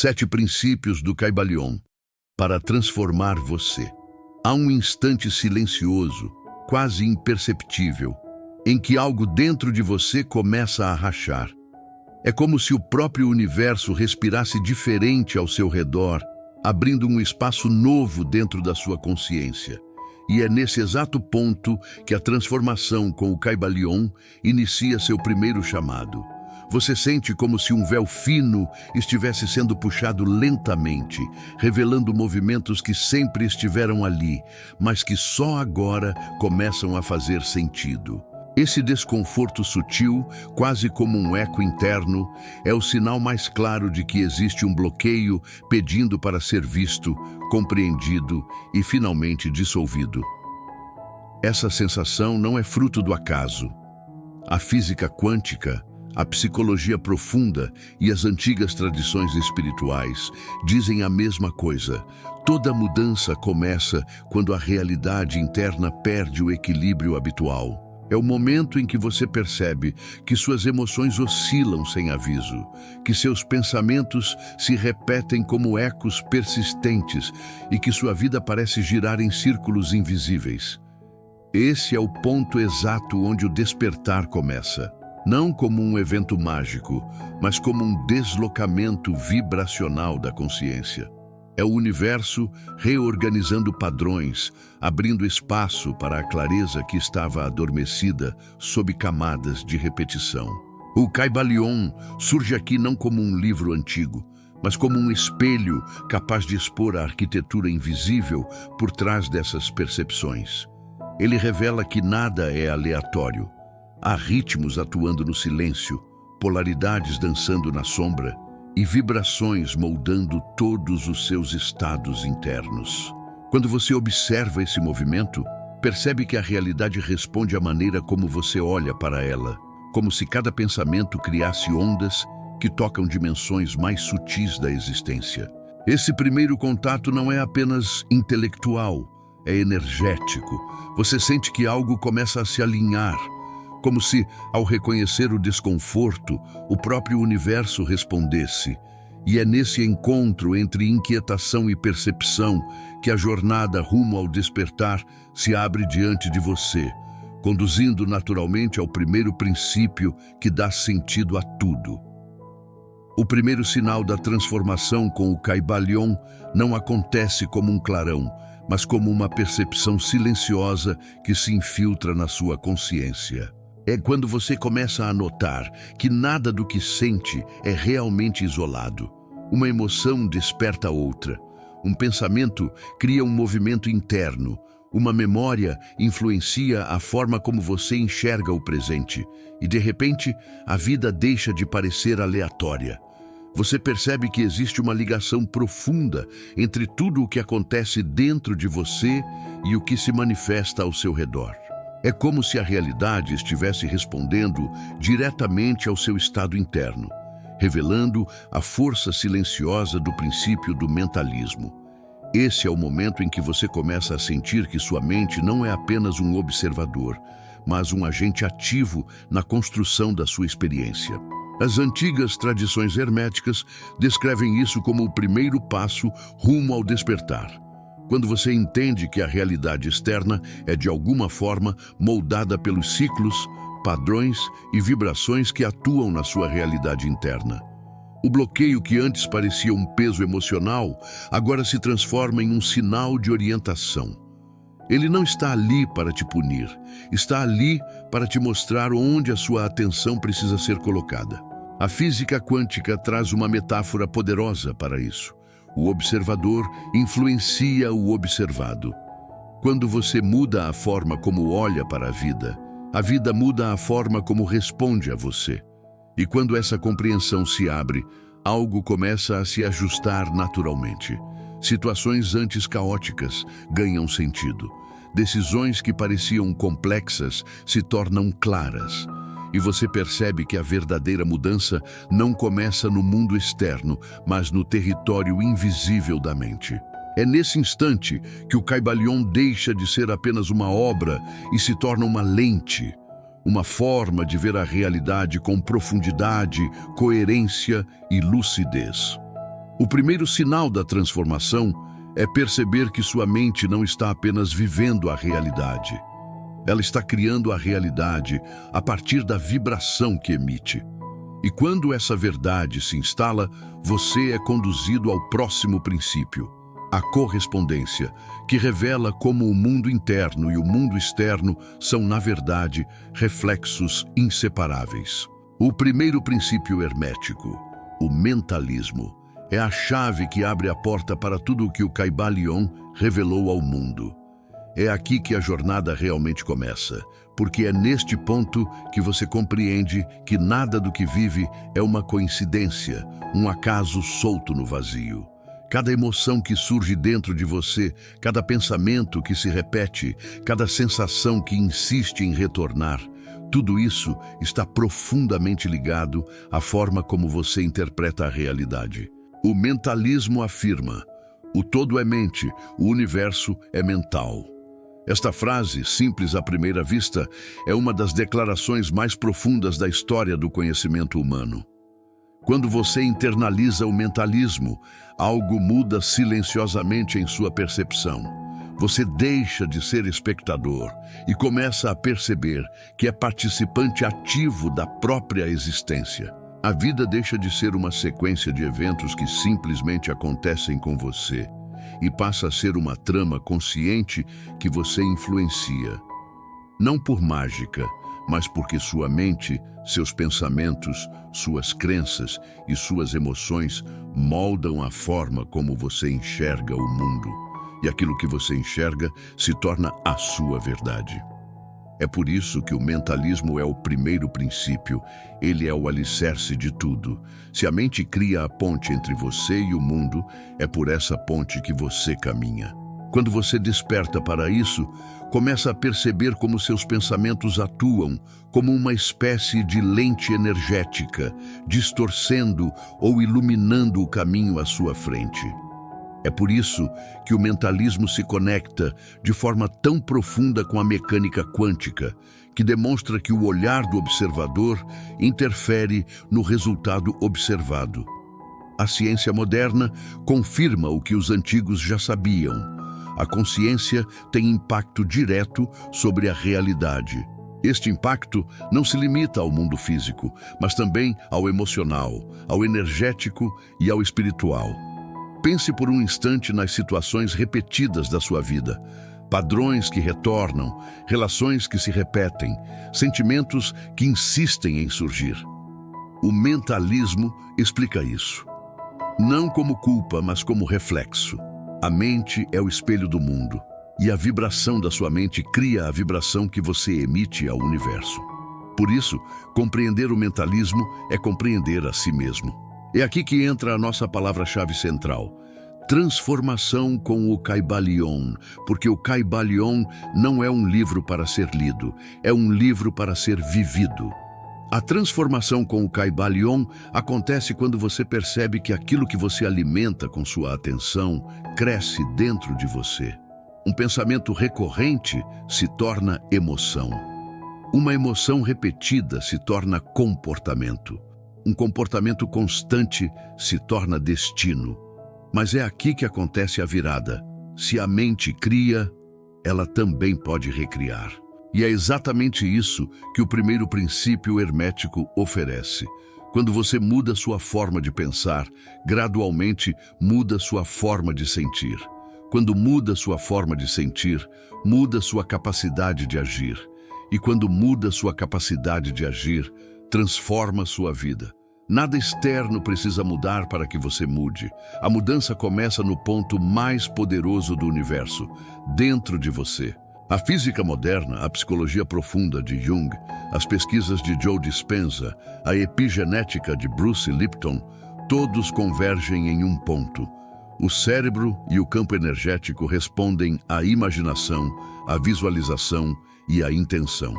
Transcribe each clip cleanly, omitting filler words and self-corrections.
7 princípios do Kybalion para transformar você. Há um instante silencioso, quase imperceptível, em que algo dentro de você começa a rachar. É como se o próprio universo respirasse diferente ao seu redor, abrindo um espaço novo dentro da sua consciência. E é nesse exato ponto que a transformação com o Kybalion inicia seu primeiro chamado. Você sente como se um véu fino estivesse sendo puxado lentamente, revelando movimentos que sempre estiveram ali, mas que só agora começam a fazer sentido. Esse desconforto sutil, quase como um eco interno, é o sinal mais claro de que existe um bloqueio pedindo para ser visto, compreendido e finalmente dissolvido. Essa sensação não é fruto do acaso. A física quântica, a psicologia profunda e as antigas tradições espirituais dizem a mesma coisa. Toda mudança começa quando a realidade interna perde o equilíbrio habitual. É o momento em que você percebe que suas emoções oscilam sem aviso, que seus pensamentos se repetem como ecos persistentes e que sua vida parece girar em círculos invisíveis. Esse é o ponto exato onde o despertar começa. Não como um evento mágico, mas como um deslocamento vibracional da consciência. É o universo reorganizando padrões, abrindo espaço para a clareza que estava adormecida sob camadas de repetição. O Kybalion surge aqui não como um livro antigo, mas como um espelho capaz de expor a arquitetura invisível por trás dessas percepções. Ele revela que nada é aleatório. Há ritmos atuando no silêncio, polaridades dançando na sombra e vibrações moldando todos os seus estados internos. Quando você observa esse movimento, percebe que a realidade responde à maneira como você olha para ela, como se cada pensamento criasse ondas que tocam dimensões mais sutis da existência. Esse primeiro contato não é apenas intelectual, é energético. Você sente que algo começa a se alinhar, como se, ao reconhecer o desconforto, o próprio universo respondesse. E é nesse encontro entre inquietação e percepção que a jornada rumo ao despertar se abre diante de você, conduzindo naturalmente ao primeiro princípio que dá sentido a tudo. O primeiro sinal da transformação com o Kybalion não acontece como um clarão, mas como uma percepção silenciosa que se infiltra na sua consciência. É quando você começa a notar que nada do que sente é realmente isolado. Uma emoção desperta outra. Um pensamento cria um movimento interno. Uma memória influencia a forma como você enxerga o presente. E, de repente, a vida deixa de parecer aleatória. Você percebe que existe uma ligação profunda entre tudo o que acontece dentro de você e o que se manifesta ao seu redor. É como se a realidade estivesse respondendo diretamente ao seu estado interno, revelando a força silenciosa do princípio do mentalismo. Esse é o momento em que você começa a sentir que sua mente não é apenas um observador, mas um agente ativo na construção da sua experiência. As antigas tradições herméticas descrevem isso como o primeiro passo rumo ao despertar. Quando você entende que a realidade externa é de alguma forma moldada pelos ciclos, padrões e vibrações que atuam na sua realidade interna. O bloqueio que antes parecia um peso emocional, agora se transforma em um sinal de orientação. Ele não está ali para te punir, está ali para te mostrar onde a sua atenção precisa ser colocada. A física quântica traz uma metáfora poderosa para isso. O observador influencia o observado. Quando você muda a forma como olha para a vida muda a forma como responde a você. E quando essa compreensão se abre, algo começa a se ajustar naturalmente. Situações antes caóticas ganham sentido. Decisões que pareciam complexas se tornam claras. E você percebe que a verdadeira mudança não começa no mundo externo, mas no território invisível da mente. É nesse instante que o Kybalion deixa de ser apenas uma obra e se torna uma lente, uma forma de ver a realidade com profundidade, coerência e lucidez. O primeiro sinal da transformação é perceber que sua mente não está apenas vivendo a realidade. Ela está criando a realidade a partir da vibração que emite. E quando essa verdade se instala, você é conduzido ao próximo princípio, a correspondência, que revela como o mundo interno e o mundo externo são, na verdade, reflexos inseparáveis. O primeiro princípio hermético, o mentalismo, é a chave que abre a porta para tudo o que o Kybalion revelou ao mundo. É aqui que a jornada realmente começa, porque é neste ponto que você compreende que nada do que vive é uma coincidência, um acaso solto no vazio. Cada emoção que surge dentro de você, cada pensamento que se repete, cada sensação que insiste em retornar, tudo isso está profundamente ligado à forma como você interpreta a realidade. O mentalismo afirma: o todo é mente, o universo é mental. Esta frase, simples à primeira vista, é uma das declarações mais profundas da história do conhecimento humano. Quando você internaliza o mentalismo, algo muda silenciosamente em sua percepção. Você deixa de ser espectador e começa a perceber que é participante ativo da própria existência. A vida deixa de ser uma sequência de eventos que simplesmente acontecem com você e passa a ser uma trama consciente que você influencia. Não por mágica, mas porque sua mente, seus pensamentos, suas crenças e suas emoções moldam a forma como você enxerga o mundo. E aquilo que você enxerga se torna a sua verdade. É por isso que o mentalismo é o primeiro princípio, ele é o alicerce de tudo. Se a mente cria a ponte entre você e o mundo, é por essa ponte que você caminha. Quando você desperta para isso, começa a perceber como seus pensamentos atuam, como uma espécie de lente energética, distorcendo ou iluminando o caminho à sua frente. É por isso que o mentalismo se conecta de forma tão profunda com a mecânica quântica, que demonstra que o olhar do observador interfere no resultado observado. A ciência moderna confirma o que os antigos já sabiam. A consciência tem impacto direto sobre a realidade. Este impacto não se limita ao mundo físico, mas também ao emocional, ao energético e ao espiritual. Pense por um instante nas situações repetidas da sua vida, padrões que retornam, relações que se repetem, sentimentos que insistem em surgir. O mentalismo explica isso. Não como culpa, mas como reflexo. A mente é o espelho do mundo, e a vibração da sua mente cria a vibração que você emite ao universo. Por isso, compreender o mentalismo é compreender a si mesmo. É aqui que entra a nossa palavra-chave central: transformação com o Kybalion, porque o Kybalion não é um livro para ser lido, é um livro para ser vivido. A transformação com o Kybalion acontece quando você percebe que aquilo que você alimenta com sua atenção cresce dentro de você. Um pensamento recorrente se torna emoção. Uma emoção repetida se torna comportamento. Um comportamento constante se torna destino. Mas é aqui que acontece a virada. Se a mente cria, ela também pode recriar. E é exatamente isso que o primeiro princípio hermético oferece. Quando você muda sua forma de pensar, gradualmente muda sua forma de sentir. Quando muda sua forma de sentir, muda sua capacidade de agir. E quando muda sua capacidade de agir, transforma sua vida. Nada externo precisa mudar para que você mude. A mudança começa no ponto mais poderoso do universo, dentro de você. A física moderna, a psicologia profunda de Jung, as pesquisas de Joe Dispenza, a epigenética de Bruce Lipton, todos convergem em um ponto. O cérebro e o campo energético respondem à imaginação, à visualização e à intenção.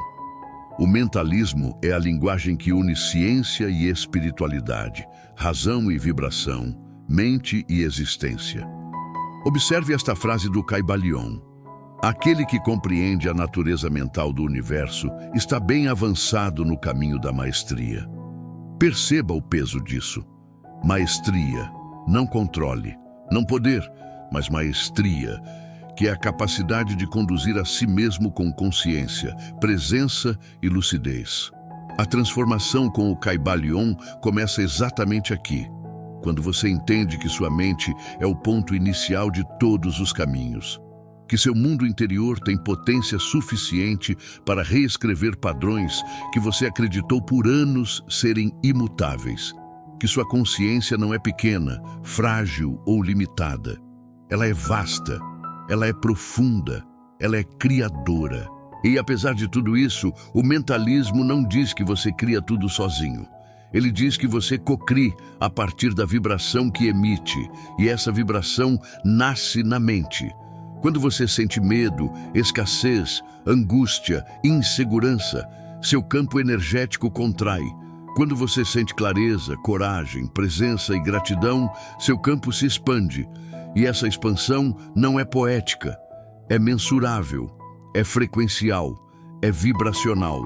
O mentalismo é a linguagem que une ciência e espiritualidade, razão e vibração, mente e existência. Observe esta frase do Kybalion: aquele que compreende a natureza mental do universo está bem avançado no caminho da maestria. Perceba o peso disso. Maestria. Não controle, não poder, mas maestria, que é a capacidade de conduzir a si mesmo com consciência, presença e lucidez. A transformação com o Kybalion começa exatamente aqui, quando você entende que sua mente é o ponto inicial de todos os caminhos, que seu mundo interior tem potência suficiente para reescrever padrões que você acreditou por anos serem imutáveis, que sua consciência não é pequena, frágil ou limitada. Ela é vasta, ela é profunda, ela é criadora. E apesar de tudo isso, o mentalismo não diz que você cria tudo sozinho. Ele diz que você cocria a partir da vibração que emite, e essa vibração nasce na mente. Quando você sente medo, escassez, angústia, insegurança, seu campo energético contrai. Quando você sente clareza, coragem, presença e gratidão, seu campo se expande. E essa expansão não é poética, é mensurável, é frequencial, é vibracional.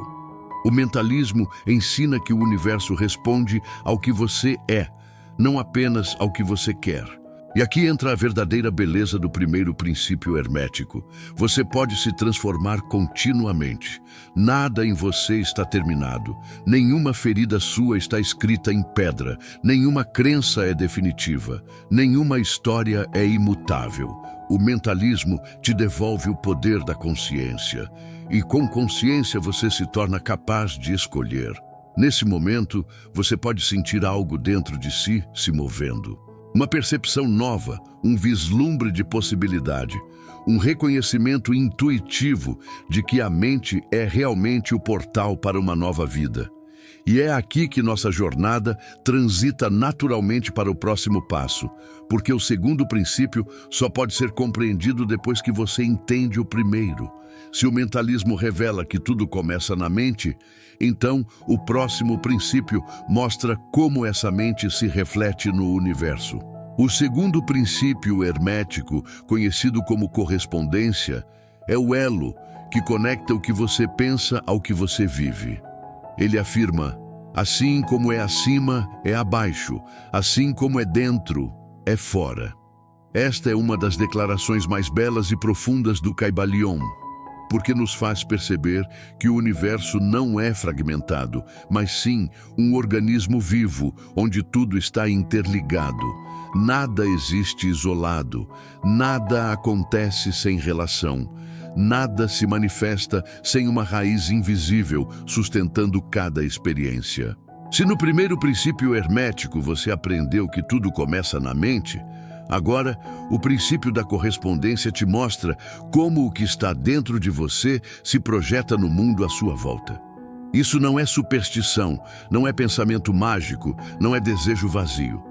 O mentalismo ensina que o universo responde ao que você é, não apenas ao que você quer. E aqui entra a verdadeira beleza do primeiro princípio hermético. Você pode se transformar continuamente. Nada em você está terminado. Nenhuma ferida sua está escrita em pedra. Nenhuma crença é definitiva. Nenhuma história é imutável. O mentalismo te devolve o poder da consciência. E com consciência você se torna capaz de escolher. Nesse momento, você pode sentir algo dentro de si se movendo. Uma percepção nova, um vislumbre de possibilidade, um reconhecimento intuitivo de que a mente é realmente o portal para uma nova vida. E é aqui que nossa jornada transita naturalmente para o próximo passo, porque o segundo princípio só pode ser compreendido depois que você entende o primeiro. Se o mentalismo revela que tudo começa na mente, então o próximo princípio mostra como essa mente se reflete no universo. O segundo princípio hermético, conhecido como correspondência, é o elo que conecta o que você pensa ao que você vive. Ele afirma: assim como é acima, é abaixo, assim como é dentro, é fora. Esta é uma das declarações mais belas e profundas do Kybalion, porque nos faz perceber que o universo não é fragmentado, mas sim um organismo vivo, onde tudo está interligado. Nada existe isolado, nada acontece sem relação, nada se manifesta sem uma raiz invisível sustentando cada experiência. Se no primeiro princípio hermético você aprendeu que tudo começa na mente, agora, o princípio da correspondência te mostra como o que está dentro de você se projeta no mundo à sua volta. Isso não é superstição, não é pensamento mágico, não é desejo vazio.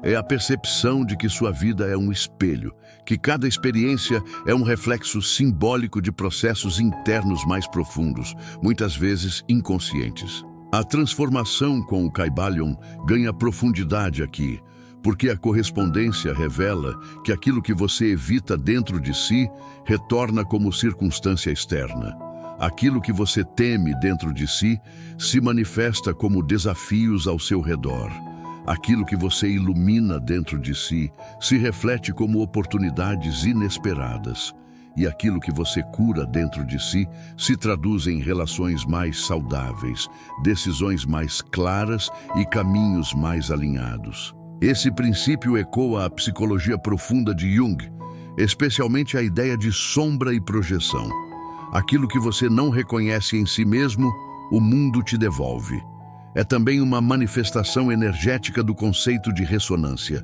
É a percepção de que sua vida é um espelho, que cada experiência é um reflexo simbólico de processos internos mais profundos, muitas vezes inconscientes. A transformação com o Kybalion ganha profundidade aqui, porque a correspondência revela que aquilo que você evita dentro de si retorna como circunstância externa. Aquilo que você teme dentro de si se manifesta como desafios ao seu redor. Aquilo que você ilumina dentro de si se reflete como oportunidades inesperadas. E aquilo que você cura dentro de si se traduz em relações mais saudáveis, decisões mais claras e caminhos mais alinhados. Esse princípio ecoa a psicologia profunda de Jung, especialmente a ideia de sombra e projeção. Aquilo que você não reconhece em si mesmo, o mundo te devolve. É também uma manifestação energética do conceito de ressonância.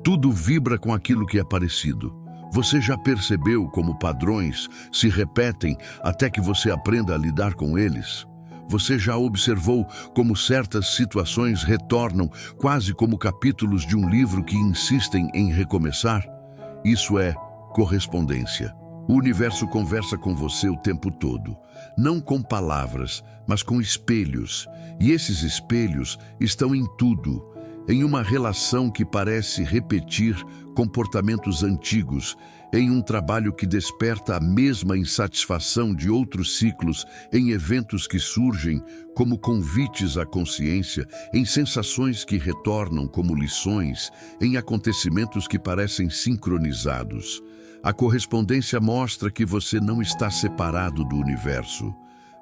Tudo vibra com aquilo que é parecido. Você já percebeu como padrões se repetem até que você aprenda a lidar com eles? Você já observou como certas situações retornam quase como capítulos de um livro que insistem em recomeçar? Isso é correspondência. O universo conversa com você o tempo todo, não com palavras, mas com espelhos. E esses espelhos estão em tudo, em uma relação que parece repetir comportamentos antigos, em um trabalho que desperta a mesma insatisfação de outros ciclos, em eventos que surgem como convites à consciência, em sensações que retornam como lições, em acontecimentos que parecem sincronizados. A correspondência mostra que você não está separado do universo.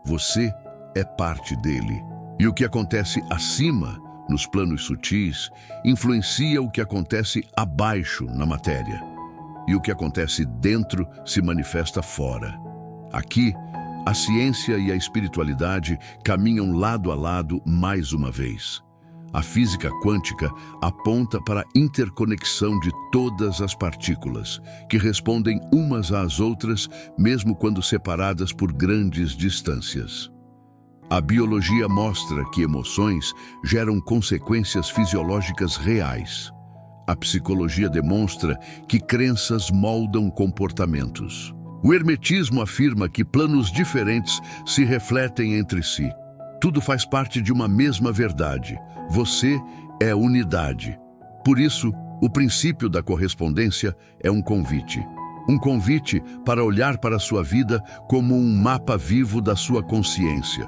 Você é parte dele. E o que acontece acima, nos planos sutis, influencia o que acontece abaixo na matéria. E o que acontece dentro se manifesta fora. Aqui, a ciência e a espiritualidade caminham lado a lado mais uma vez. A física quântica aponta para a interconexão de todas as partículas, que respondem umas às outras, mesmo quando separadas por grandes distâncias. A biologia mostra que emoções geram consequências fisiológicas reais. A psicologia demonstra que crenças moldam comportamentos. O hermetismo afirma que planos diferentes se refletem entre si. Tudo faz parte de uma mesma verdade. Você é unidade. Por isso, o princípio da correspondência é um convite. Um convite para olhar para a sua vida como um mapa vivo da sua consciência.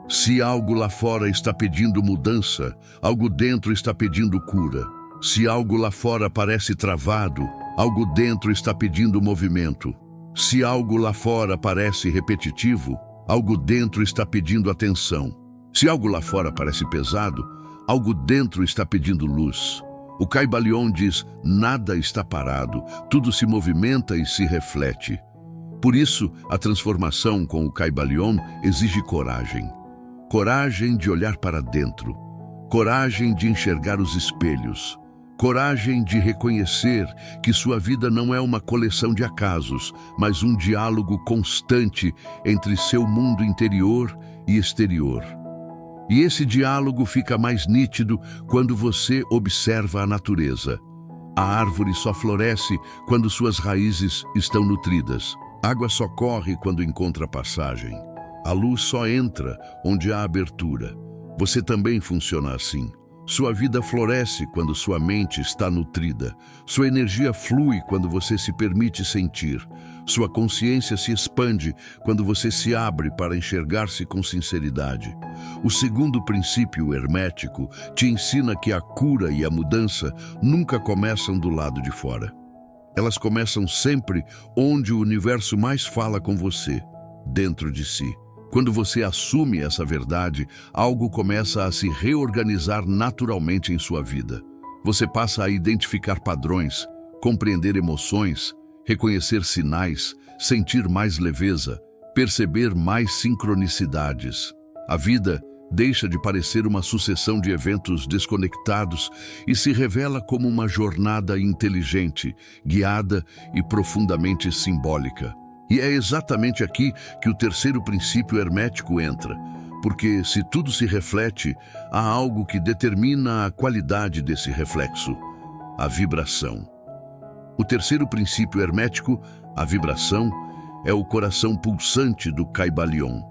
Se algo lá fora está pedindo mudança, algo dentro está pedindo cura. Se algo lá fora parece travado, algo dentro está pedindo movimento. Se algo lá fora parece repetitivo, algo dentro está pedindo atenção. Se algo lá fora parece pesado, algo dentro está pedindo luz. O Kybalion diz: nada está parado, tudo se movimenta e se reflete. Por isso, a transformação com o Kybalion exige coragem. Coragem de olhar para dentro. Coragem de enxergar os espelhos. Coragem de reconhecer que sua vida não é uma coleção de acasos, mas um diálogo constante entre seu mundo interior e exterior. E esse diálogo fica mais nítido quando você observa a natureza. A árvore só floresce quando suas raízes estão nutridas. A água só corre quando encontra passagem. A luz só entra onde há abertura. Você também funciona assim. Sua vida floresce quando sua mente está nutrida. Sua energia flui quando você se permite sentir. Sua consciência se expande quando você se abre para enxergar-se com sinceridade. O segundo princípio hermético te ensina que a cura e a mudança nunca começam do lado de fora. Elas começam sempre onde o universo mais fala com você, dentro de si. Quando você assume essa verdade, algo começa a se reorganizar naturalmente em sua vida. Você passa a identificar padrões, compreender emoções, reconhecer sinais, sentir mais leveza, perceber mais sincronicidades. A vida deixa de parecer uma sucessão de eventos desconectados e se revela como uma jornada inteligente, guiada e profundamente simbólica. E é exatamente aqui que o terceiro princípio hermético entra, porque se tudo se reflete, há algo que determina a qualidade desse reflexo: a vibração. O terceiro princípio hermético, a vibração, é o coração pulsante do Kybalion.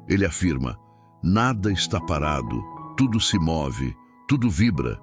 Ele afirma: nada está parado, tudo se move, tudo vibra.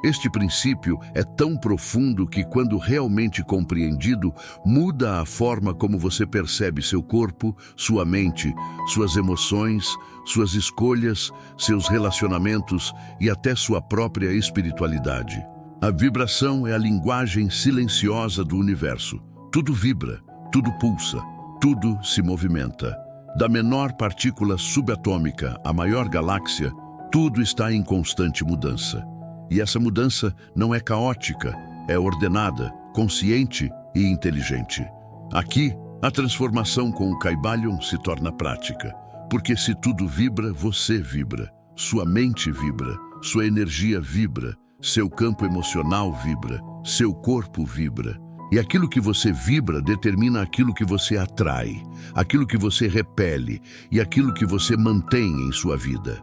Este princípio é tão profundo que, quando realmente compreendido, muda a forma como você percebe seu corpo, sua mente, suas emoções, suas escolhas, seus relacionamentos e até sua própria espiritualidade. A vibração é a linguagem silenciosa do universo. Tudo vibra, tudo pulsa, tudo se movimenta. Da menor partícula subatômica à maior galáxia, tudo está em constante mudança. E essa mudança não é caótica, é ordenada, consciente e inteligente. Aqui, a transformação com o Kybalion se torna prática, porque se tudo vibra, você vibra, sua mente vibra, sua energia vibra, seu campo emocional vibra, seu corpo vibra. E aquilo que você vibra determina aquilo que você atrai, aquilo que você repele e aquilo que você mantém em sua vida.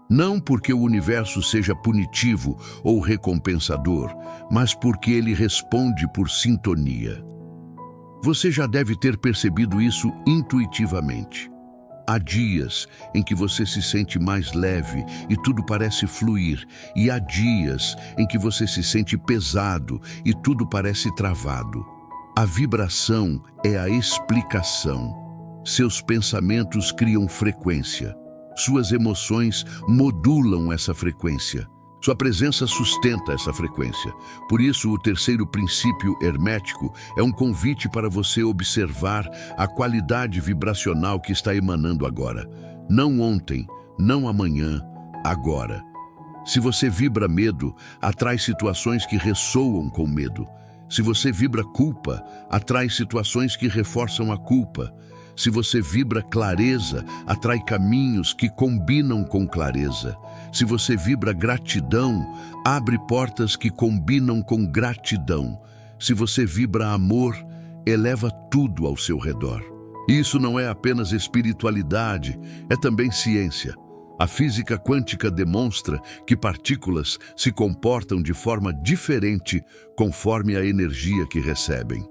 Não porque o universo seja punitivo ou recompensador, mas porque ele responde por sintonia. Você já deve ter percebido isso intuitivamente. Há dias em que você se sente mais leve e tudo parece fluir, e há dias em que você se sente pesado e tudo parece travado. A vibração é a explicação. Seus pensamentos criam frequência. Suas emoções modulam essa frequência. Sua presença sustenta essa frequência. Por isso, o terceiro princípio hermético é um convite para você observar a qualidade vibracional que está emanando agora. Não ontem, não amanhã, agora. Se você vibra medo, atrai situações que ressoam com medo. Se você vibra culpa, atrai situações que reforçam a culpa. Se você vibra clareza, atrai caminhos que combinam com clareza. Se você vibra gratidão, abre portas que combinam com gratidão. Se você vibra amor, eleva tudo ao seu redor. Isso não é apenas espiritualidade, é também ciência. A física quântica demonstra que partículas se comportam de forma diferente conforme a energia que recebem.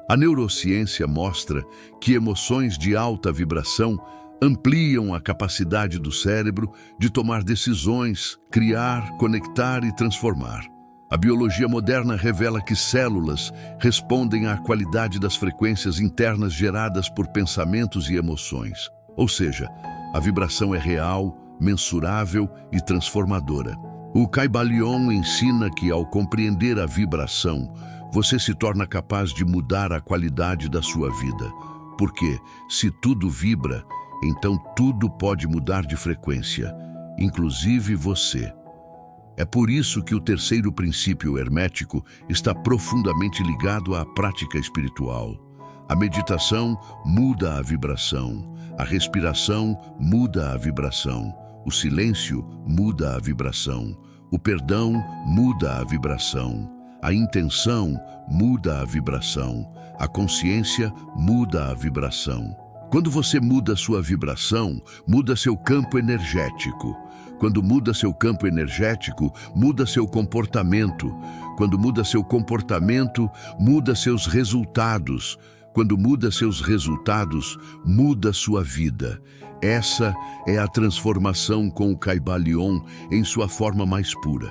A neurociência mostra que emoções de alta vibração ampliam a capacidade do cérebro de tomar decisões, criar, conectar e transformar. A biologia moderna revela que células respondem à qualidade das frequências internas geradas por pensamentos e emoções. Ou seja, a vibração é real, mensurável e transformadora. O Kybalion ensina que, ao compreender a vibração, você se torna capaz de mudar a qualidade da sua vida. Porque, se tudo vibra, então tudo pode mudar de frequência, inclusive você. É por isso que o terceiro princípio hermético está profundamente ligado à prática espiritual. A meditação muda a vibração, a respiração muda a vibração, o silêncio muda a vibração, o perdão muda a vibração, a intenção muda a vibração, a consciência muda a vibração. Quando você muda sua vibração, muda seu campo energético. Quando muda seu campo energético, muda seu comportamento. Quando muda seu comportamento, muda seus resultados. Quando muda seus resultados, muda sua vida. Essa é a transformação com o Kybalion em sua forma mais pura.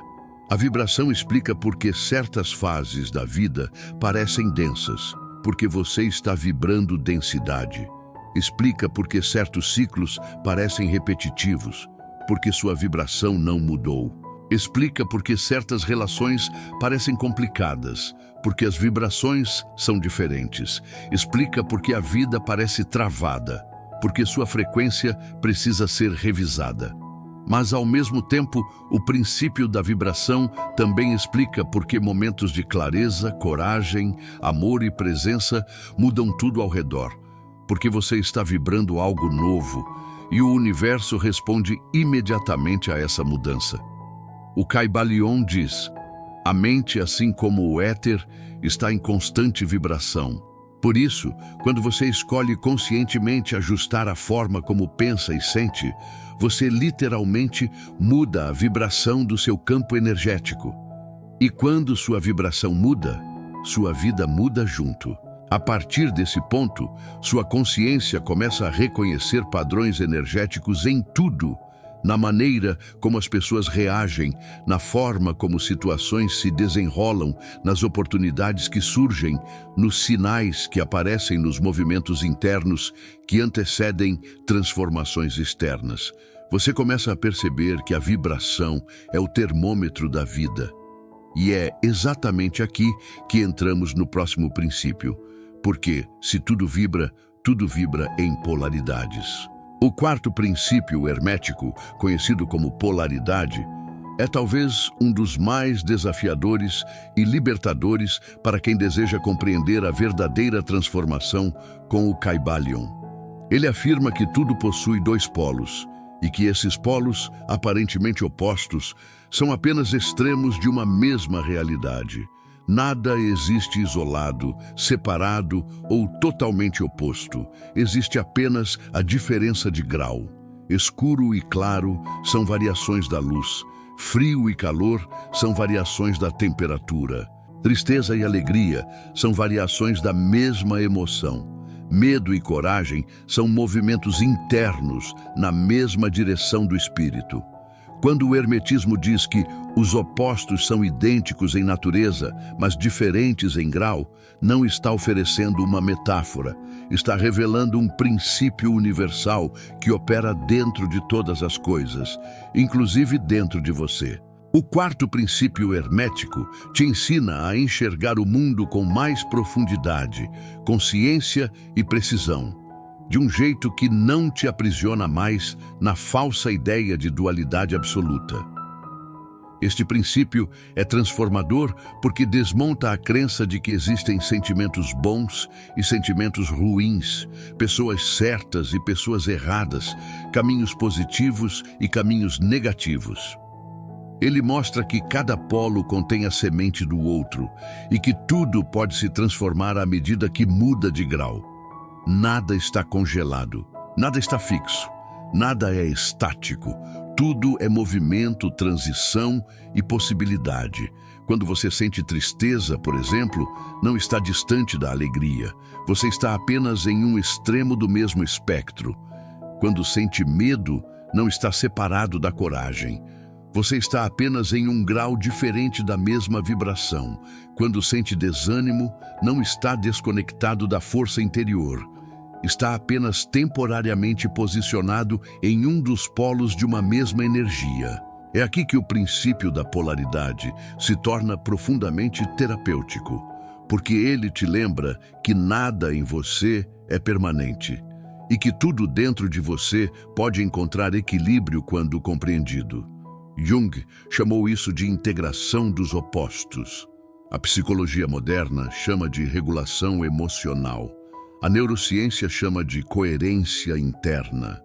A vibração explica por que certas fases da vida parecem densas, porque você está vibrando densidade. Explica por que certos ciclos parecem repetitivos, porque sua vibração não mudou. Explica por que certas relações parecem complicadas, porque as vibrações são diferentes. Explica por que a vida parece travada, porque sua frequência precisa ser revisada. Mas, ao mesmo tempo, o princípio da vibração também explica por que momentos de clareza, coragem, amor e presença mudam tudo ao redor. Porque você está vibrando algo novo e o universo responde imediatamente a essa mudança. O Kybalion diz: a mente, assim como o éter, está em constante vibração. Por isso, quando você escolhe conscientemente ajustar a forma como pensa e sente, você literalmente muda a vibração do seu campo energético. E quando sua vibração muda, sua vida muda junto. A partir desse ponto, sua consciência começa a reconhecer padrões energéticos em tudo, na maneira como as pessoas reagem, na forma como situações se desenrolam, nas oportunidades que surgem, nos sinais que aparecem nos movimentos internos que antecedem transformações externas. Você começa a perceber que a vibração é o termômetro da vida. E é exatamente aqui que entramos no próximo princípio. Porque, se tudo vibra em polaridades. O quarto princípio hermético, conhecido como polaridade, é talvez um dos mais desafiadores e libertadores para quem deseja compreender a verdadeira transformação com o Kybalion. Ele afirma que tudo possui dois polos, e que esses polos, aparentemente opostos, são apenas extremos de uma mesma realidade. Nada existe isolado, separado ou totalmente oposto. Existe apenas a diferença de grau. Escuro e claro são variações da luz. Frio e calor são variações da temperatura. Tristeza e alegria são variações da mesma emoção. Medo e coragem são movimentos internos na mesma direção do espírito. Quando o hermetismo diz que os opostos são idênticos em natureza, mas diferentes em grau, não está oferecendo uma metáfora, está revelando um princípio universal que opera dentro de todas as coisas, inclusive dentro de você. O quarto princípio hermético te ensina a enxergar o mundo com mais profundidade, consciência e precisão, de um jeito que não te aprisiona mais na falsa ideia de dualidade absoluta. Este princípio é transformador porque desmonta a crença de que existem sentimentos bons e sentimentos ruins, pessoas certas e pessoas erradas, caminhos positivos e caminhos negativos. Ele mostra que cada polo contém a semente do outro e que tudo pode se transformar à medida que muda de grau. Nada está congelado, nada está fixo, nada é estático. Tudo é movimento, transição e possibilidade. Quando você sente tristeza, por exemplo, não está distante da alegria. Você está apenas em um extremo do mesmo espectro. Quando sente medo, não está separado da coragem. Você está apenas em um grau diferente da mesma vibração. Quando sente desânimo, não está desconectado da força interior. Está apenas temporariamente posicionado em um dos polos de uma mesma energia. É aqui que o princípio da polaridade se torna profundamente terapêutico, porque ele te lembra que nada em você é permanente e que tudo dentro de você pode encontrar equilíbrio quando compreendido. Jung chamou isso de integração dos opostos. A psicologia moderna chama de regulação emocional. A neurociência chama de coerência interna.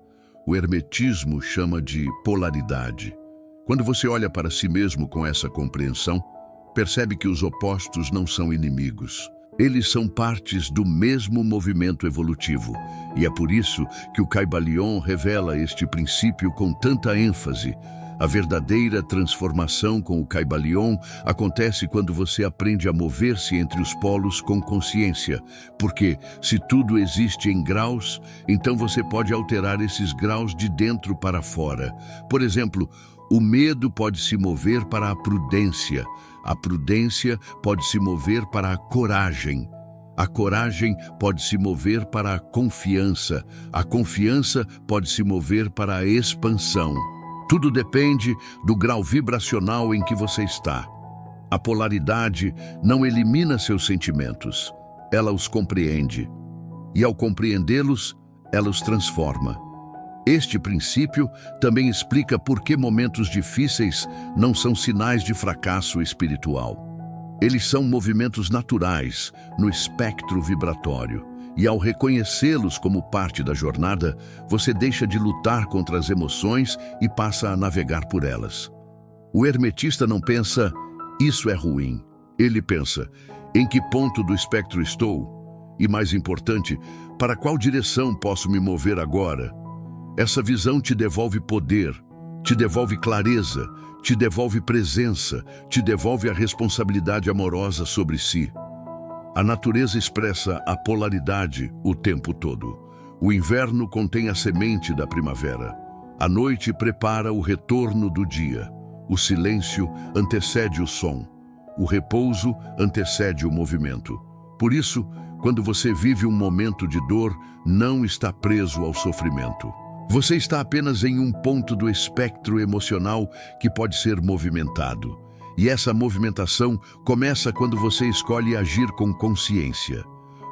O hermetismo chama de polaridade. Quando você olha para si mesmo com essa compreensão, percebe que os opostos não são inimigos. Eles são partes do mesmo movimento evolutivo. E é por isso que o Kybalion revela este princípio com tanta ênfase. A verdadeira transformação com o Kybalion acontece quando você aprende a mover-se entre os polos com consciência, porque se tudo existe em graus, então você pode alterar esses graus de dentro para fora. Por exemplo, o medo pode se mover para a prudência pode se mover para a coragem pode se mover para a confiança pode se mover para a expansão. Tudo depende do grau vibracional em que você está. A polaridade não elimina seus sentimentos, ela os compreende. E ao compreendê-los, ela os transforma. Este princípio também explica por que momentos difíceis não são sinais de fracasso espiritual. Eles são movimentos naturais no espectro vibratório. E ao reconhecê-los como parte da jornada, você deixa de lutar contra as emoções e passa a navegar por elas. O hermetista não pensa, isso é ruim. Ele pensa, em que ponto do espectro estou? E mais importante, para qual direção posso me mover agora? Essa visão te devolve poder, te devolve clareza, te devolve presença, te devolve a responsabilidade amorosa sobre si. A natureza expressa a polaridade o tempo todo. O inverno contém a semente da primavera. A noite prepara o retorno do dia. O silêncio antecede o som. O repouso antecede o movimento. Por isso, quando você vive um momento de dor, não está preso ao sofrimento. Você está apenas em um ponto do espectro emocional que pode ser movimentado. E essa movimentação começa quando você escolhe agir com consciência.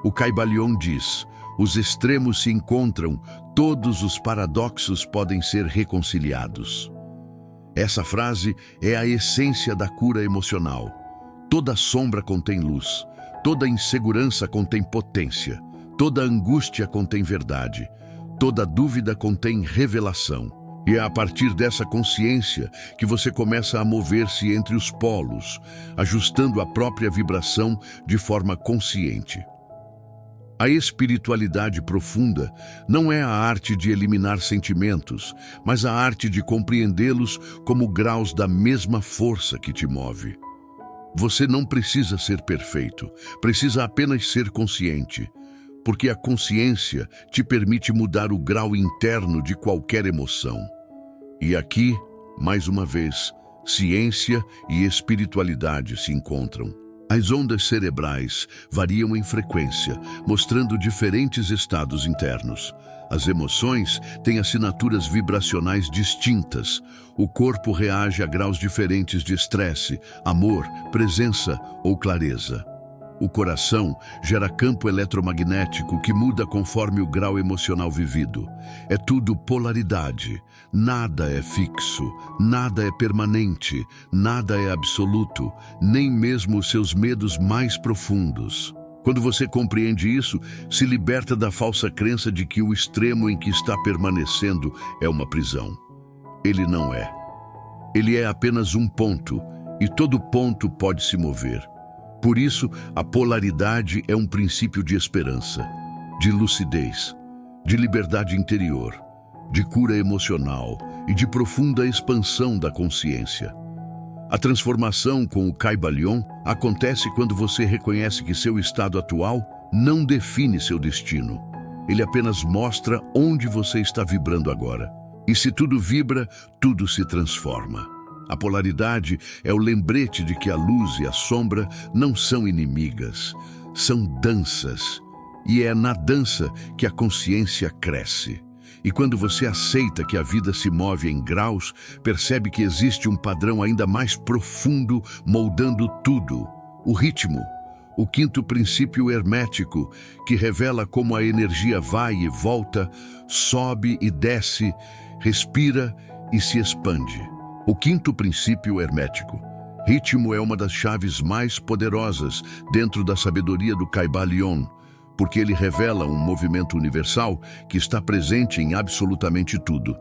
O Kybalion diz, os extremos se encontram, todos os paradoxos podem ser reconciliados. Essa frase é a essência da cura emocional. Toda sombra contém luz, toda insegurança contém potência, toda angústia contém verdade, toda dúvida contém revelação. E é a partir dessa consciência que você começa a mover-se entre os polos, ajustando a própria vibração de forma consciente. A espiritualidade profunda não é a arte de eliminar sentimentos, mas a arte de compreendê-los como graus da mesma força que te move. Você não precisa ser perfeito, precisa apenas ser consciente. porque a consciência te permite mudar o grau interno de qualquer emoção. E aqui, mais uma vez, ciência e espiritualidade se encontram. As ondas cerebrais variam em frequência, mostrando diferentes estados internos. As emoções têm assinaturas vibracionais distintas. O corpo reage a graus diferentes de estresse, amor, presença ou clareza. O coração gera campo eletromagnético que muda conforme o grau emocional vivido. É tudo polaridade. Nada é fixo, nada é permanente, nada é absoluto, nem mesmo os seus medos mais profundos. Quando você compreende isso, se liberta da falsa crença de que o extremo em que está permanecendo é uma prisão. Ele não é. Ele é apenas um ponto, e todo ponto pode se mover. Por isso, a polaridade é um princípio de esperança, de lucidez, de liberdade interior, de cura emocional e de profunda expansão da consciência. A transformação com o Kybalion acontece quando você reconhece que seu estado atual não define seu destino. Ele apenas mostra onde você está vibrando agora. E se tudo vibra, tudo se transforma. A polaridade é o lembrete de que a luz e a sombra não são inimigas, são danças. E é na dança que a consciência cresce. E quando você aceita que a vida se move em graus, percebe que existe um padrão ainda mais profundo moldando tudo. O ritmo, o quinto princípio hermético, que revela como a energia vai e volta, sobe e desce, respira e se expande. O quinto princípio hermético. Ritmo é uma das chaves mais poderosas dentro da sabedoria do Kybalion, porque ele revela um movimento universal que está presente em absolutamente tudo.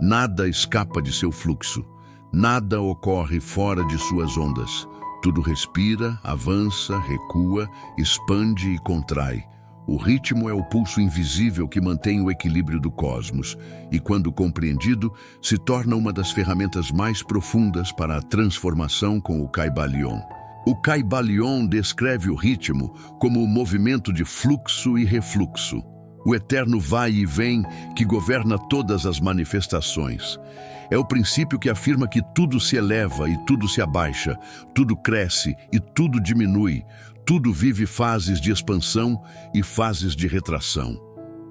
Nada escapa de seu fluxo. Nada ocorre fora de suas ondas. Tudo respira, avança, recua, expande e contrai. O ritmo é o pulso invisível que mantém o equilíbrio do cosmos e, quando compreendido, se torna uma das ferramentas mais profundas para a transformação com o Kybalion. O Kybalion descreve o ritmo como o movimento de fluxo e refluxo, o eterno vai e vem que governa todas as manifestações. É o princípio que afirma que tudo se eleva e tudo se abaixa, tudo cresce e tudo diminui, tudo vive fases de expansão e fases de retração.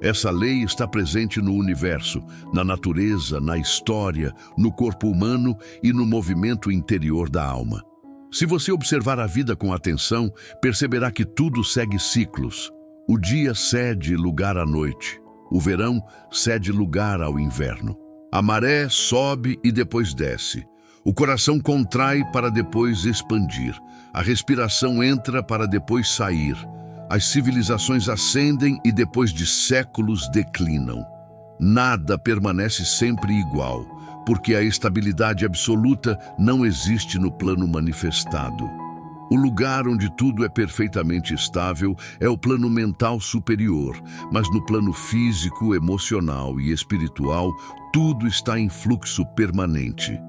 Essa lei está presente no universo, na natureza, na história, no corpo humano e no movimento interior da alma. Se você observar a vida com atenção, perceberá que tudo segue ciclos. O dia cede lugar à noite. O verão cede lugar ao inverno. A maré sobe e depois desce. O coração contrai para depois expandir. A respiração entra para depois sair. As civilizações ascendem e depois de séculos declinam. Nada permanece sempre igual, porque a estabilidade absoluta não existe no plano manifestado. O lugar onde tudo é perfeitamente estável é o plano mental superior, mas no plano físico, emocional e espiritual, tudo está em fluxo permanente.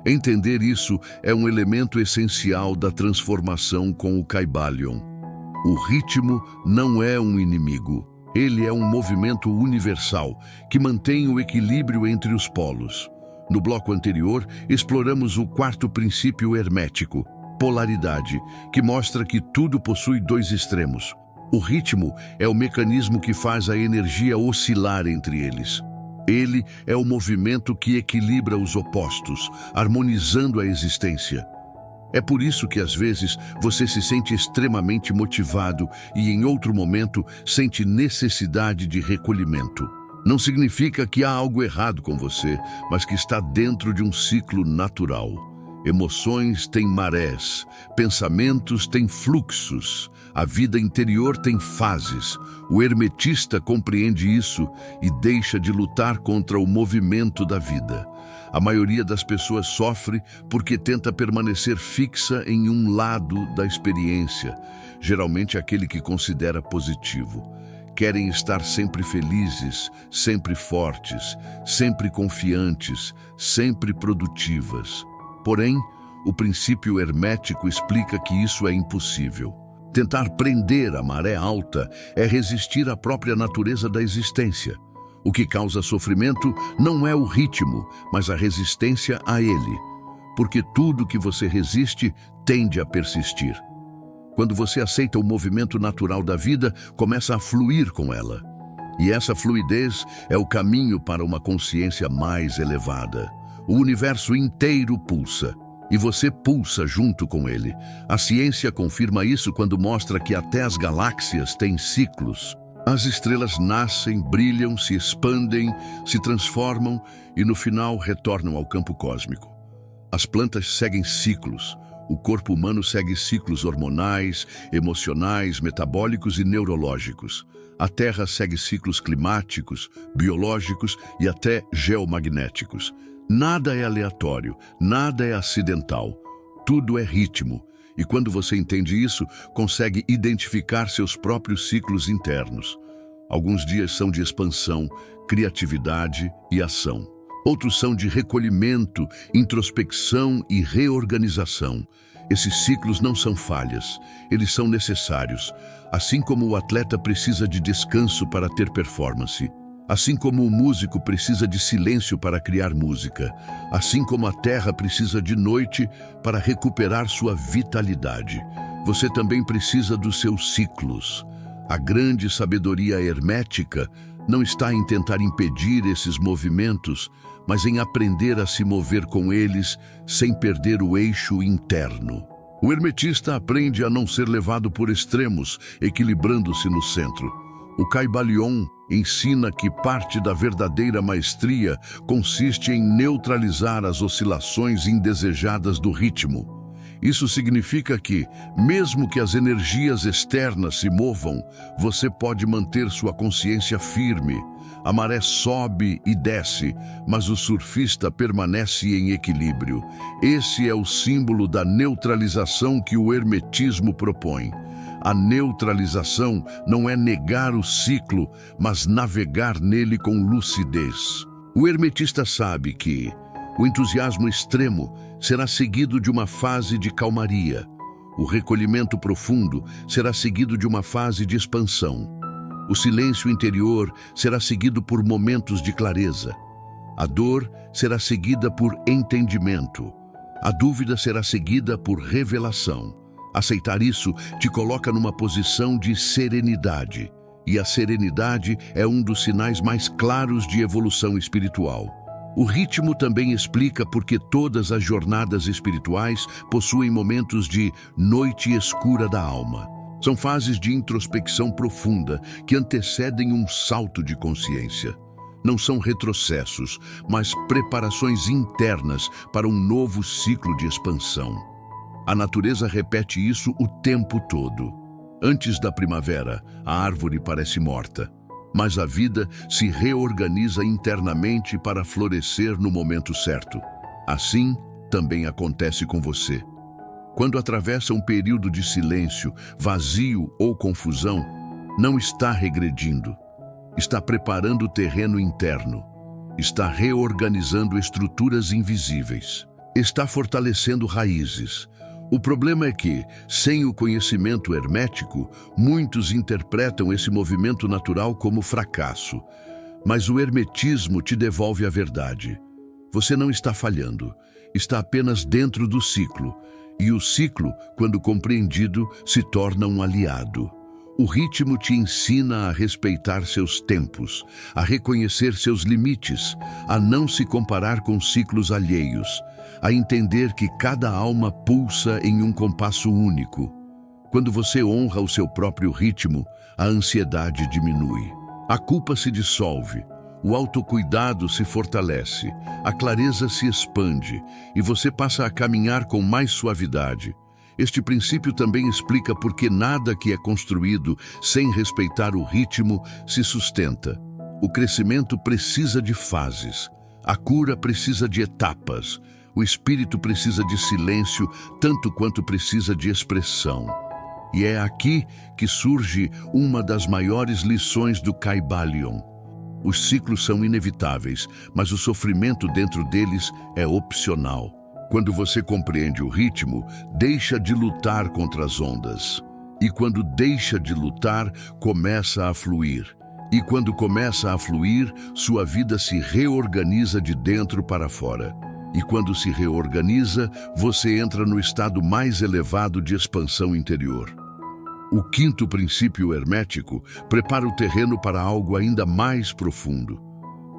Entender isso é um elemento essencial da transformação com o Kybalion. O ritmo não é um inimigo. Ele é um movimento universal que mantém o equilíbrio entre os polos. No bloco anterior, exploramos o quarto princípio hermético, polaridade, que mostra que tudo possui dois extremos. O ritmo é o mecanismo que faz a energia oscilar entre eles. Ele é o movimento que equilibra os opostos, harmonizando a existência. É por isso que às vezes você se sente extremamente motivado e em outro momento sente necessidade de recolhimento. Não significa que há algo errado com você, mas que está dentro de um ciclo natural. Emoções têm marés, pensamentos têm fluxos, a vida interior tem fases. O hermetista compreende isso e deixa de lutar contra o movimento da vida. A maioria das pessoas sofre porque tenta permanecer fixa em um lado da experiência, geralmente aquele que considera positivo. Querem estar sempre felizes, sempre fortes, sempre confiantes, sempre produtivas. Porém, o princípio hermético explica que isso é impossível. Tentar prender a maré alta é resistir à própria natureza da existência. O que causa sofrimento não é o ritmo, mas a resistência a ele. Porque tudo que você resiste tende a persistir. Quando você aceita o movimento natural da vida, começa a fluir com ela. E essa fluidez é o caminho para uma consciência mais elevada. O universo inteiro pulsa, e você pulsa junto com ele. A ciência confirma isso quando mostra que até as galáxias têm ciclos. As estrelas nascem, brilham, se expandem, se transformam e no final retornam ao campo cósmico. As plantas seguem ciclos. O corpo humano segue ciclos hormonais, emocionais, metabólicos e neurológicos. A Terra segue ciclos climáticos, biológicos e até geomagnéticos. Nada é aleatório, nada é acidental. Tudo é ritmo. E quando você entende isso, consegue identificar seus próprios ciclos internos. Alguns dias são de expansão, criatividade e ação. Outros são de recolhimento, introspecção e reorganização. Esses ciclos não são falhas, eles são necessários. Assim como o atleta precisa de descanso para ter performance. Assim como o músico precisa de silêncio para criar música. Assim como a terra precisa de noite para recuperar sua vitalidade. Você também precisa dos seus ciclos. A grande sabedoria hermética não está em tentar impedir esses movimentos, mas em aprender a se mover com eles sem perder o eixo interno. O hermetista aprende a não ser levado por extremos, equilibrando-se no centro. O Kybalion ensina que parte da verdadeira maestria consiste em neutralizar as oscilações indesejadas do ritmo. Isso significa que, mesmo que as energias externas se movam, você pode manter sua consciência firme. A maré sobe e desce, mas o surfista permanece em equilíbrio. Esse é o símbolo da neutralização que o hermetismo propõe. A neutralização não é negar o ciclo, mas navegar nele com lucidez. O hermetista sabe que o entusiasmo extremo será seguido de uma fase de calmaria. O recolhimento profundo será seguido de uma fase de expansão. O silêncio interior será seguido por momentos de clareza. A dor será seguida por entendimento. A dúvida será seguida por revelação. Aceitar isso te coloca numa posição de serenidade. E a serenidade é um dos sinais mais claros de evolução espiritual. O ritmo também explica por que todas as jornadas espirituais possuem momentos de noite escura da alma. São fases de introspecção profunda que antecedem um salto de consciência. Não são retrocessos, mas preparações internas para um novo ciclo de expansão. A natureza repete isso o tempo todo. Antes da primavera, a árvore parece morta, mas a vida se reorganiza internamente para florescer no momento certo. Assim, também acontece com você. Quando atravessa um período de silêncio, vazio ou confusão, não está regredindo. Está preparando o terreno interno. Está reorganizando estruturas invisíveis. Está fortalecendo raízes. O problema é que, sem o conhecimento hermético, muitos interpretam esse movimento natural como fracasso. Mas o hermetismo te devolve a verdade. Você não está falhando, está apenas dentro do ciclo. E o ciclo, quando compreendido, se torna um aliado. O ritmo te ensina a respeitar seus tempos, a reconhecer seus limites, a não se comparar com ciclos alheios, a entender que cada alma pulsa em um compasso único. Quando você honra o seu próprio ritmo, a ansiedade diminui. A culpa se dissolve, o autocuidado se fortalece, a clareza se expande e você passa a caminhar com mais suavidade. Este princípio também explica por que nada que é construído sem respeitar o ritmo se sustenta. O crescimento precisa de fases, a cura precisa de etapas, o espírito precisa de silêncio tanto quanto precisa de expressão. E é aqui que surge uma das maiores lições do Kybalion. Os ciclos são inevitáveis, mas o sofrimento dentro deles é opcional. Quando você compreende o ritmo, deixa de lutar contra as ondas. E quando deixa de lutar, começa a fluir. E quando começa a fluir, sua vida se reorganiza de dentro para fora. E quando se reorganiza, você entra no estado mais elevado de expansão interior. O quinto princípio hermético prepara o terreno para algo ainda mais profundo,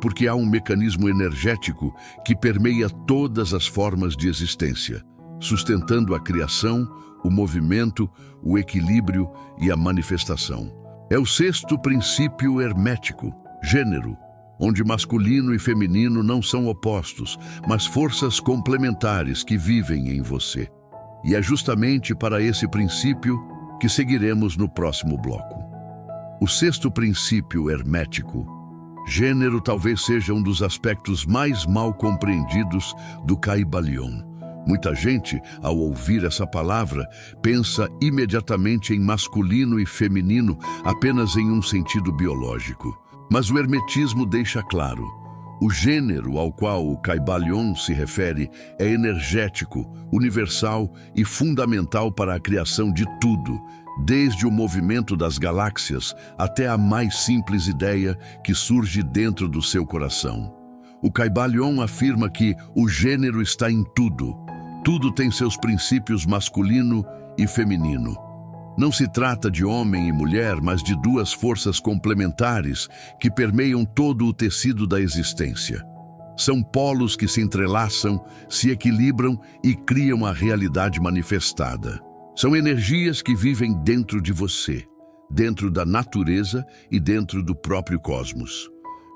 porque há um mecanismo energético que permeia todas as formas de existência, sustentando a criação, o movimento, o equilíbrio e a manifestação. É o sexto princípio hermético, gênero, onde masculino e feminino não são opostos, mas forças complementares que vivem em você. E é justamente para esse princípio que seguiremos no próximo bloco. O sexto princípio hermético, gênero, talvez seja um dos aspectos mais mal compreendidos do Kybalion. Muita gente, ao ouvir essa palavra, pensa imediatamente em masculino e feminino apenas em um sentido biológico. Mas o hermetismo deixa claro: o gênero ao qual o Kybalion se refere é energético, universal e fundamental para a criação de tudo, desde o movimento das galáxias até a mais simples ideia que surge dentro do seu coração. O Kybalion afirma que o gênero está em tudo. Tudo tem seus princípios masculino e feminino. Não se trata de homem e mulher, mas de duas forças complementares que permeiam todo o tecido da existência. São polos que se entrelaçam, se equilibram e criam a realidade manifestada. São energias que vivem dentro de você, dentro da natureza e dentro do próprio cosmos.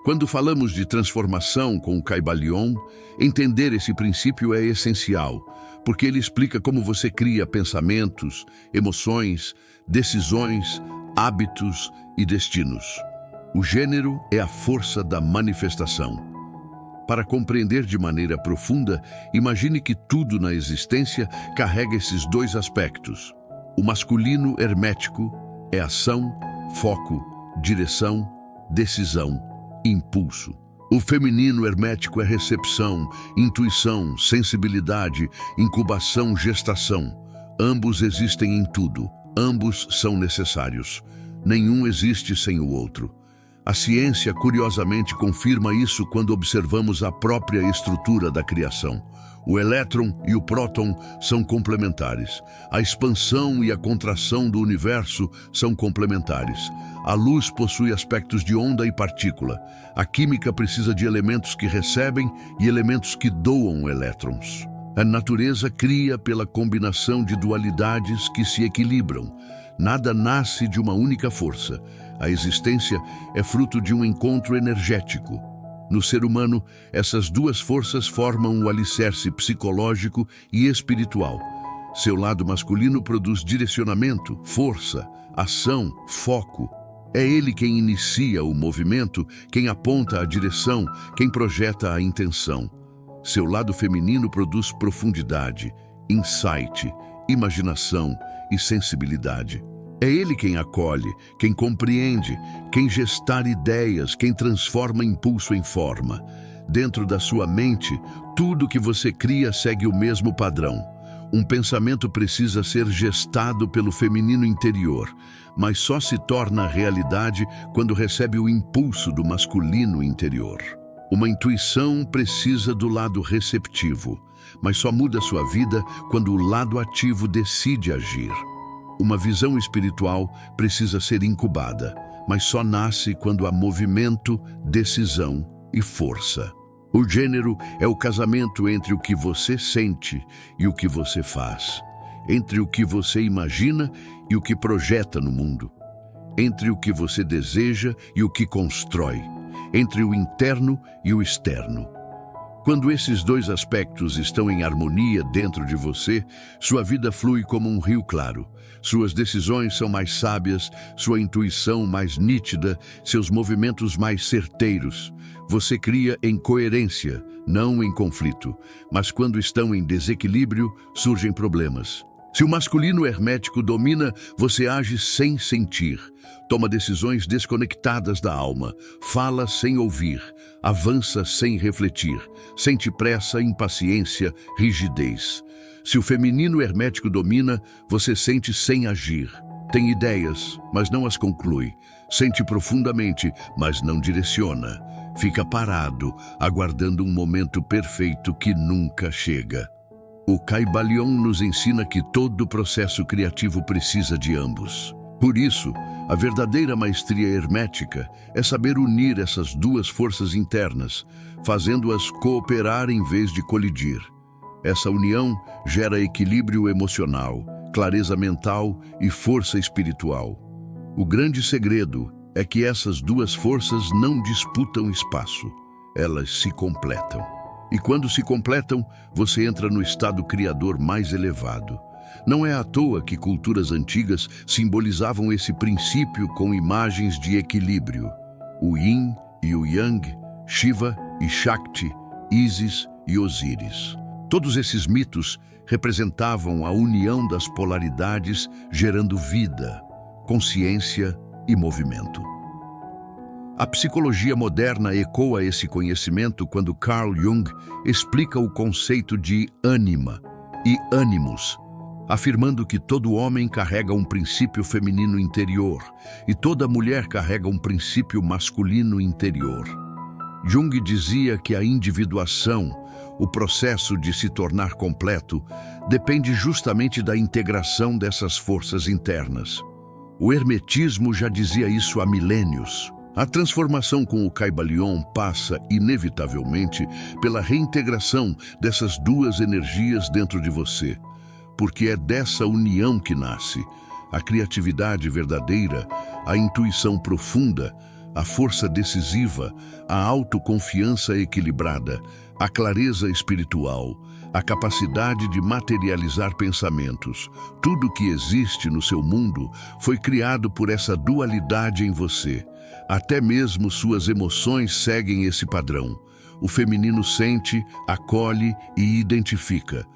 Quando falamos de transformação com o Kybalion, entender esse princípio é essencial, porque ele explica como você cria pensamentos, emoções, decisões, hábitos e destinos. O gênero é a força da manifestação. Para compreender de maneira profunda, imagine que tudo na existência carrega esses dois aspectos. O masculino hermético é ação, foco, direção, decisão, impulso. O feminino hermético é recepção, intuição, sensibilidade, incubação, gestação. Ambos existem em tudo. Ambos são necessários. Nenhum existe sem o outro. A ciência, curiosamente, confirma isso quando observamos a própria estrutura da criação. O elétron e o próton são complementares. A expansão e a contração do universo são complementares. A luz possui aspectos de onda e partícula. A química precisa de elementos que recebem e elementos que doam elétrons. A natureza cria pela combinação de dualidades que se equilibram. Nada nasce de uma única força. A existência é fruto de um encontro energético. No ser humano, essas duas forças formam o alicerce psicológico e espiritual. Seu lado masculino produz direcionamento, força, ação, foco. É ele quem inicia o movimento, quem aponta a direção, quem projeta a intenção. Seu lado feminino produz profundidade, insight, imaginação e sensibilidade. É ele quem acolhe, quem compreende, quem gestar ideias, quem transforma impulso em forma. Dentro da sua mente, tudo que você cria segue o mesmo padrão. Um pensamento precisa ser gestado pelo feminino interior, mas só se torna realidade quando recebe o impulso do masculino interior. Uma intuição precisa do lado receptivo, mas só muda sua vida quando o lado ativo decide agir. Uma visão espiritual precisa ser incubada, mas só nasce quando há movimento, decisão e força. O gênero é o casamento entre o que você sente e o que você faz, entre o que você imagina e o que projeta no mundo, entre o que você deseja e o que constrói, entre o interno e o externo. Quando esses dois aspectos estão em harmonia dentro de você, sua vida flui como um rio claro. Suas decisões são mais sábias, sua intuição mais nítida, seus movimentos mais certeiros. Você cria em coerência, não em conflito. Mas quando estão em desequilíbrio, surgem problemas. Se o masculino hermético domina, você age sem sentir, toma decisões desconectadas da alma, fala sem ouvir, avança sem refletir, sente pressa, impaciência, rigidez. Se o feminino hermético domina, você sente sem agir, Tem ideias, mas não as conclui. Sente profundamente, mas não direciona. Fica parado, aguardando um momento perfeito que nunca chega. O Kybalion nos ensina que todo processo criativo precisa de ambos. Por isso, a verdadeira maestria hermética é saber unir essas duas forças internas, fazendo-as cooperar em vez de colidir. Essa união gera equilíbrio emocional, clareza mental e força espiritual. O grande segredo é que essas duas forças não disputam espaço, elas se completam. E quando se completam, você entra no estado criador mais elevado. Não é à toa que culturas antigas simbolizavam esse princípio com imagens de equilíbrio. O Yin e o Yang, Shiva e Shakti, Ísis e Osíris. Todos esses mitos representavam a união das polaridades, gerando vida, consciência e movimento. A psicologia moderna ecoa esse conhecimento quando Carl Jung explica o conceito de ânima e ânimos, afirmando que todo homem carrega um princípio feminino interior e toda mulher carrega um princípio masculino interior. Jung dizia que a individuação, o processo de se tornar completo, depende justamente da integração dessas forças internas. O hermetismo já dizia isso há milênios. A transformação com o Kybalion passa, inevitavelmente, pela reintegração dessas duas energias dentro de você, porque é dessa união que nasce a criatividade verdadeira, a intuição profunda, a força decisiva, a autoconfiança equilibrada, a clareza espiritual, a capacidade de materializar pensamentos. Tudo que existe no seu mundo foi criado por essa dualidade em você. Até mesmo suas emoções seguem esse padrão. O feminino sente, acolhe e identifica.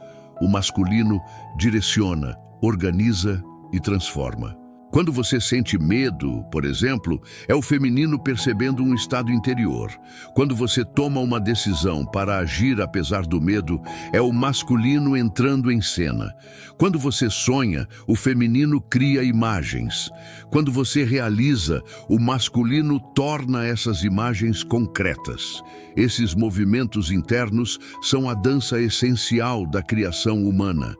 O masculino direciona, organiza e transforma. Quando você sente medo, por exemplo, é o feminino percebendo um estado interior. Quando você toma uma decisão para agir apesar do medo, é o masculino entrando em cena. Quando você sonha, o feminino cria imagens. Quando você realiza, o masculino torna essas imagens concretas. Esses movimentos internos são a dança essencial da criação humana.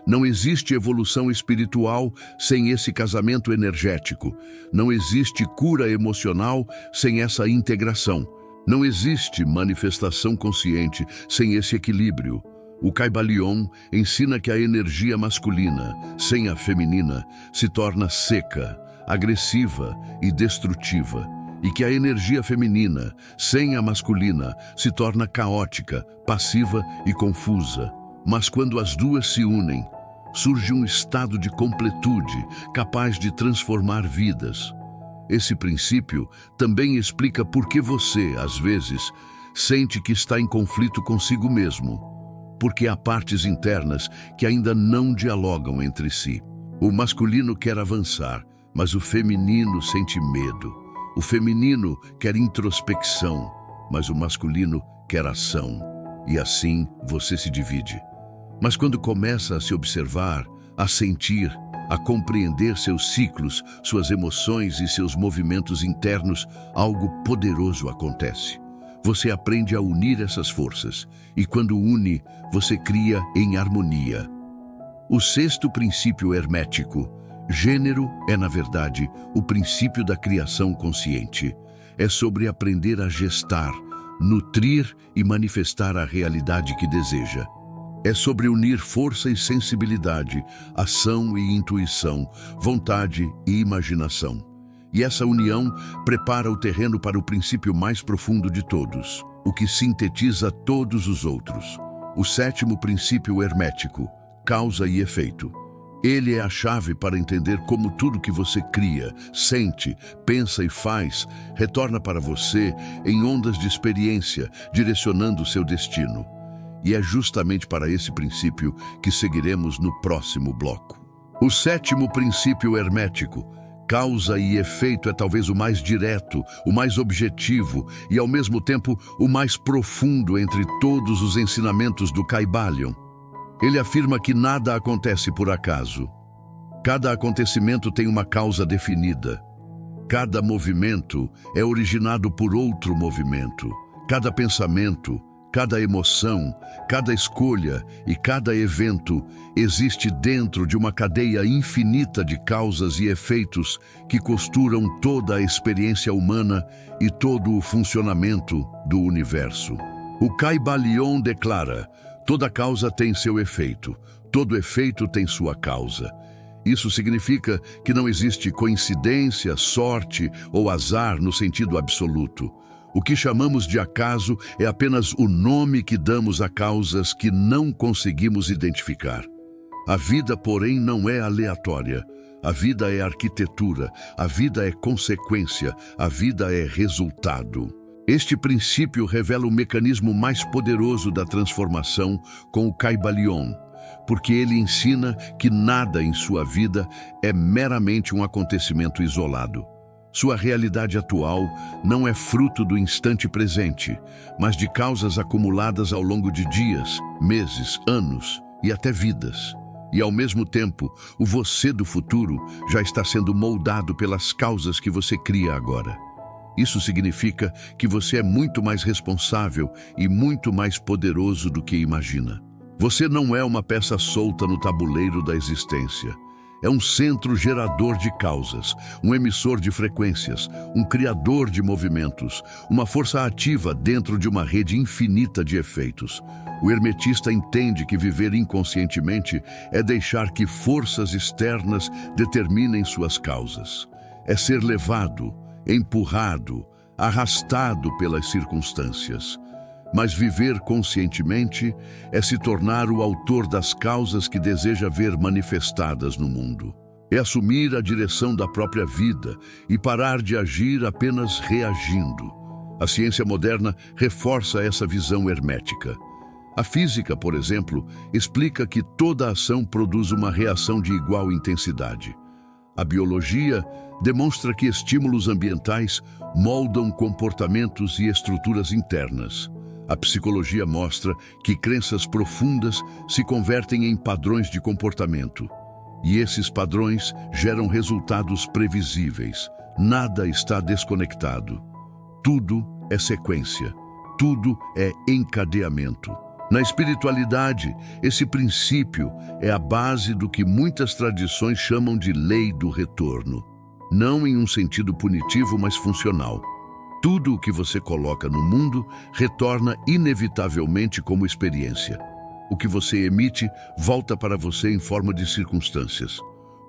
Não existe evolução espiritual sem esse casamento energético. Não existe cura emocional sem essa integração. Não existe manifestação consciente sem esse equilíbrio. O Kybalion ensina que a energia masculina, sem a feminina, se torna seca, agressiva e destrutiva, e que a energia feminina, sem a masculina, se torna caótica, passiva e confusa. Mas quando as duas se unem, surge um estado de completude capaz de transformar vidas. Esse princípio também explica por que você, às vezes, sente que está em conflito consigo mesmo, porque há partes internas que ainda não dialogam entre si. O masculino quer avançar, mas o feminino sente medo. O feminino quer introspecção, mas o masculino quer ação. E assim você se divide. Mas quando começa a se observar, a sentir, a compreender seus ciclos, suas emoções e seus movimentos internos, algo poderoso acontece. Você aprende a unir essas forças, e quando une, você cria em harmonia. O sexto princípio hermético, gênero, é, na verdade, o princípio da criação consciente. É sobre aprender a gestar, nutrir e manifestar a realidade que deseja. É sobre unir força e sensibilidade, ação e intuição, vontade e imaginação. E essa união prepara o terreno para o princípio mais profundo de todos, o que sintetiza todos os outros. O sétimo princípio hermético, causa e efeito. Ele é a chave para entender como tudo que você cria, sente, pensa e faz retorna para você em ondas de experiência, direcionando seu destino. E é justamente para esse princípio que seguiremos no próximo bloco. O sétimo princípio hermético, causa e efeito, é talvez o mais direto, o mais objetivo e, ao mesmo tempo, o mais profundo entre todos os ensinamentos do Kybalion. Ele afirma que nada acontece por acaso. Cada acontecimento tem uma causa definida. Cada movimento é originado por outro movimento. Cada pensamento, cada emoção, cada escolha e cada evento existe dentro de uma cadeia infinita de causas e efeitos que costuram toda a experiência humana e todo o funcionamento do universo. O Kybalion declara: toda causa tem seu efeito, todo efeito tem sua causa. Isso significa que não existe coincidência, sorte ou azar no sentido absoluto. O que chamamos de acaso é apenas o nome que damos a causas que não conseguimos identificar. A vida, porém, não é aleatória. A vida é arquitetura, a vida é consequência, a vida é resultado. Este princípio revela o mecanismo mais poderoso da transformação com o Kybalion, porque ele ensina que nada em sua vida é meramente um acontecimento isolado. Sua realidade atual não é fruto do instante presente, mas de causas acumuladas ao longo de dias, meses, anos e até vidas. E ao mesmo tempo, o você do futuro já está sendo moldado pelas causas que você cria agora. Isso significa que você é muito mais responsável e muito mais poderoso do que imagina. Você não é uma peça solta no tabuleiro da existência. É um centro gerador de causas, um emissor de frequências, um criador de movimentos, uma força ativa dentro de uma rede infinita de efeitos. O hermetista entende que viver inconscientemente é deixar que forças externas determinem suas causas. É ser levado, empurrado, arrastado pelas circunstâncias. Mas viver conscientemente é se tornar o autor das causas que deseja ver manifestadas no mundo. É assumir a direção da própria vida e parar de agir apenas reagindo. A ciência moderna reforça essa visão hermética. A física, por exemplo, explica que toda ação produz uma reação de igual intensidade. A biologia demonstra que estímulos ambientais moldam comportamentos e estruturas internas. A psicologia mostra que crenças profundas se convertem em padrões de comportamento. E esses padrões geram resultados previsíveis. Nada está desconectado. Tudo é sequência. Tudo é encadeamento. Na espiritualidade, esse princípio é a base do que muitas tradições chamam de lei do retorno. Não em um sentido punitivo, mas funcional. Tudo o que você coloca no mundo retorna inevitavelmente como experiência. O que você emite volta para você em forma de circunstâncias.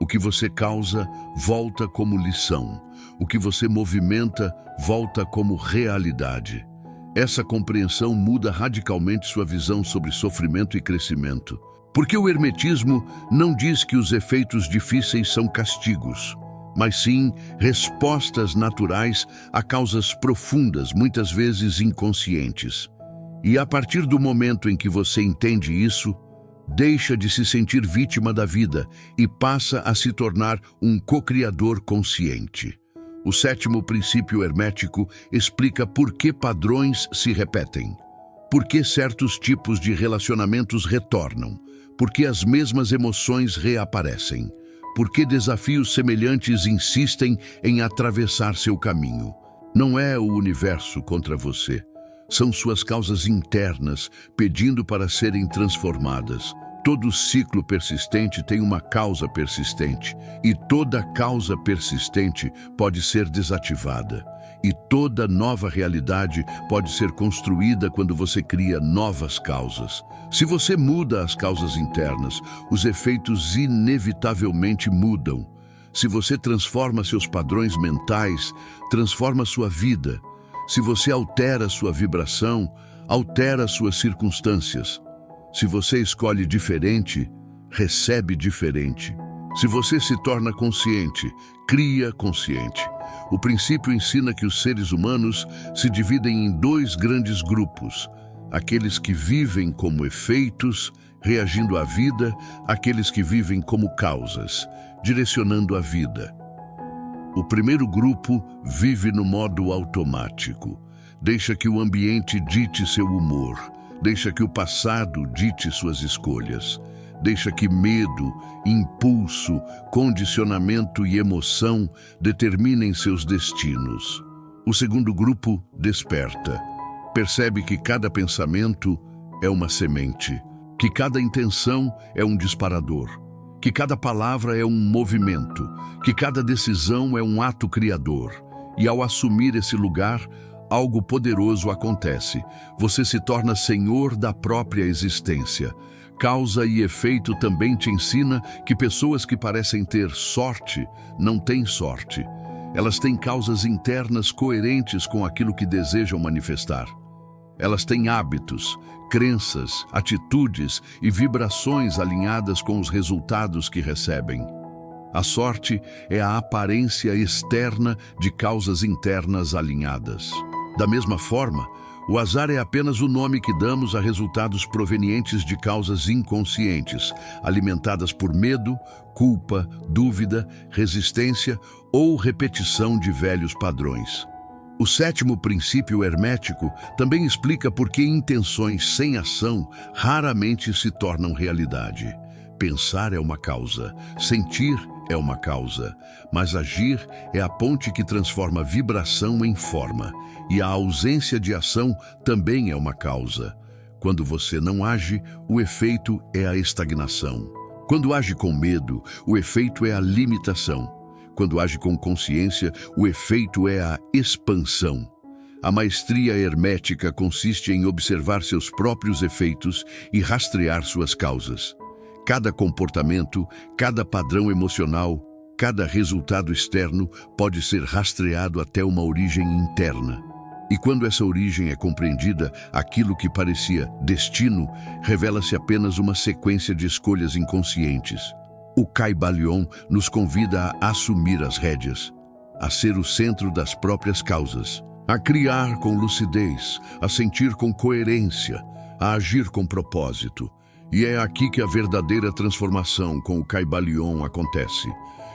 O que você causa volta como lição. O que você movimenta volta como realidade. Essa compreensão muda radicalmente sua visão sobre sofrimento e crescimento. Porque o hermetismo não diz que os efeitos difíceis são castigos, mas sim respostas naturais a causas profundas, muitas vezes inconscientes. E a partir do momento em que você entende isso, deixa de se sentir vítima da vida e passa a se tornar um co-criador consciente. O sétimo princípio hermético explica por que padrões se repetem, por que certos tipos de relacionamentos retornam, por que as mesmas emoções reaparecem, por que desafios semelhantes insistem em atravessar seu caminho. Não é o universo contra você. São suas causas internas pedindo para serem transformadas. Todo ciclo persistente tem uma causa persistente, e toda causa persistente pode ser desativada. E toda nova realidade pode ser construída quando você cria novas causas. Se você muda as causas internas, os efeitos inevitavelmente mudam. Se você transforma seus padrões mentais, transforma sua vida. Se você altera sua vibração, altera suas circunstâncias. Se você escolhe diferente, recebe diferente. Se você se torna consciente, cria consciente. O princípio ensina que os seres humanos se dividem em dois grandes grupos: aqueles que vivem como efeitos, reagindo à vida, aqueles que vivem como causas, direcionando a vida. O primeiro grupo vive no modo automático. Deixa que o ambiente dite seu humor. Deixa que o passado dite suas escolhas. Deixa que medo, impulso, condicionamento e emoção determinem seus destinos. O segundo grupo desperta. Percebe que cada pensamento é uma semente, que cada intenção é um disparador, que cada palavra é um movimento, que cada decisão é um ato criador. E ao assumir esse lugar, algo poderoso acontece. Você se torna senhor da própria existência. Causa e efeito também te ensina que pessoas que parecem ter sorte não têm sorte. Elas têm causas internas coerentes com aquilo que desejam manifestar. Elas têm hábitos, crenças, atitudes e vibrações alinhadas com os resultados que recebem. A sorte é a aparência externa de causas internas alinhadas. Da mesma forma, o azar é apenas o nome que damos a resultados provenientes de causas inconscientes, alimentadas por medo, culpa, dúvida, resistência ou repetição de velhos padrões. O sétimo princípio hermético também explica por que intenções sem ação raramente se tornam realidade. Pensar é uma causa, sentir é uma causa, mas agir é a ponte que transforma vibração em forma, e a ausência de ação também é uma causa. Quando você não age, o efeito é a estagnação. Quando age com medo, o efeito é a limitação. Quando age com consciência, o efeito é a expansão. A maestria hermética consiste em observar seus próprios efeitos e rastrear suas causas. Cada comportamento, cada padrão emocional, cada resultado externo pode ser rastreado até uma origem interna. E quando essa origem é compreendida, aquilo que parecia destino revela-se apenas uma sequência de escolhas inconscientes. O Kybalion nos convida a assumir as rédeas, a ser o centro das próprias causas, a criar com lucidez, a sentir com coerência, a agir com propósito. E é aqui que a verdadeira transformação com o Kybalion acontece.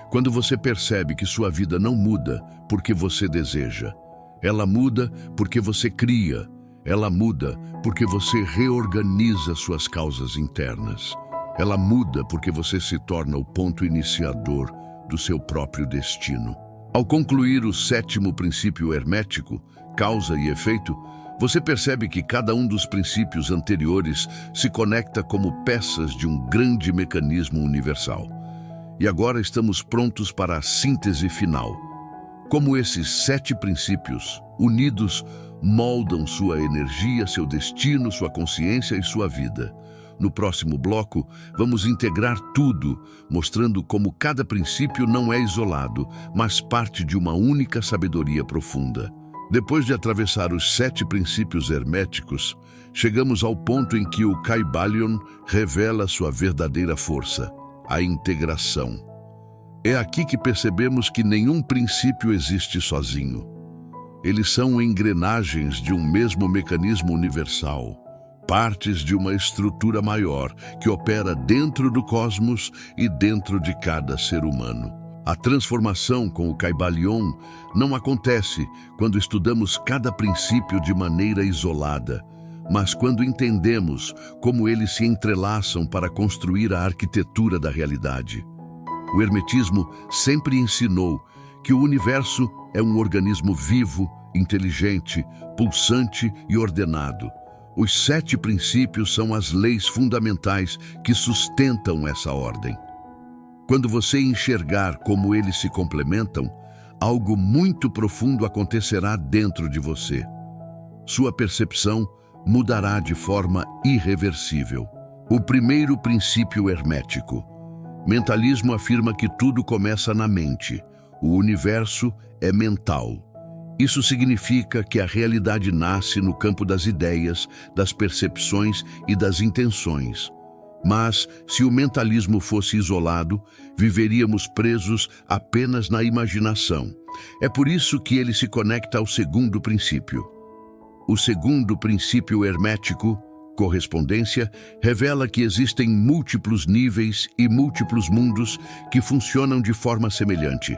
Quando você percebe que sua vida não muda porque você deseja. Ela muda porque você cria. Ela muda porque você reorganiza suas causas internas. Ela muda porque você se torna o ponto iniciador do seu próprio destino. Ao concluir o sétimo princípio hermético, causa e efeito, você percebe que cada um dos princípios anteriores se conecta como peças de um grande mecanismo universal. E agora estamos prontos para a síntese final. Como esses 7 princípios, unidos, moldam sua energia, seu destino, sua consciência e sua vida. No próximo bloco, vamos integrar tudo, mostrando como cada princípio não é isolado, mas parte de uma única sabedoria profunda. Depois de atravessar os 7 princípios herméticos, chegamos ao ponto em que o Kybalion revela sua verdadeira força, a integração. É aqui que percebemos que nenhum princípio existe sozinho. Eles são engrenagens de um mesmo mecanismo universal, partes de uma estrutura maior que opera dentro do cosmos e dentro de cada ser humano. A transformação com o Kybalion não acontece quando estudamos cada princípio de maneira isolada, mas quando entendemos como eles se entrelaçam para construir a arquitetura da realidade. O hermetismo sempre ensinou que o universo é um organismo vivo, inteligente, pulsante e ordenado. Os 7 princípios são as leis fundamentais que sustentam essa ordem. Quando você enxergar como eles se complementam, algo muito profundo acontecerá dentro de você. Sua percepção mudará de forma irreversível. O primeiro princípio hermético. Mentalismo afirma que tudo começa na mente. O universo é mental. Isso significa que a realidade nasce no campo das ideias, das percepções e das intenções. Mas, se o mentalismo fosse isolado, viveríamos presos apenas na imaginação. É por isso que ele se conecta ao segundo princípio. O segundo princípio hermético, correspondência, revela que existem múltiplos níveis e múltiplos mundos que funcionam de forma semelhante.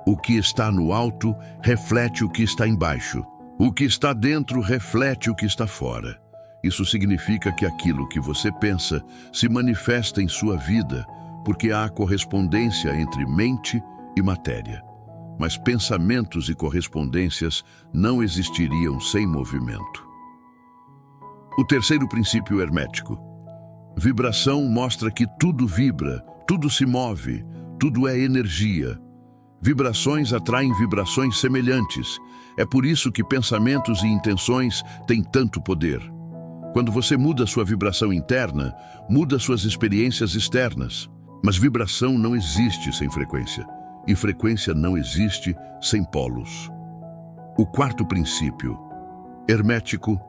O que está no alto reflete o que está embaixo. O que está dentro reflete o que está fora. Isso significa que aquilo que você pensa se manifesta em sua vida, porque há correspondência entre mente e matéria. Mas pensamentos e correspondências não existiriam sem movimento. O terceiro princípio hermético. Vibração mostra que tudo vibra, tudo se move, tudo é energia. Vibrações atraem vibrações semelhantes. É por isso que pensamentos e intenções têm tanto poder. Quando você muda sua vibração interna, muda suas experiências externas. Mas vibração não existe sem frequência, e frequência não existe sem polos. O quarto princípio, hermético,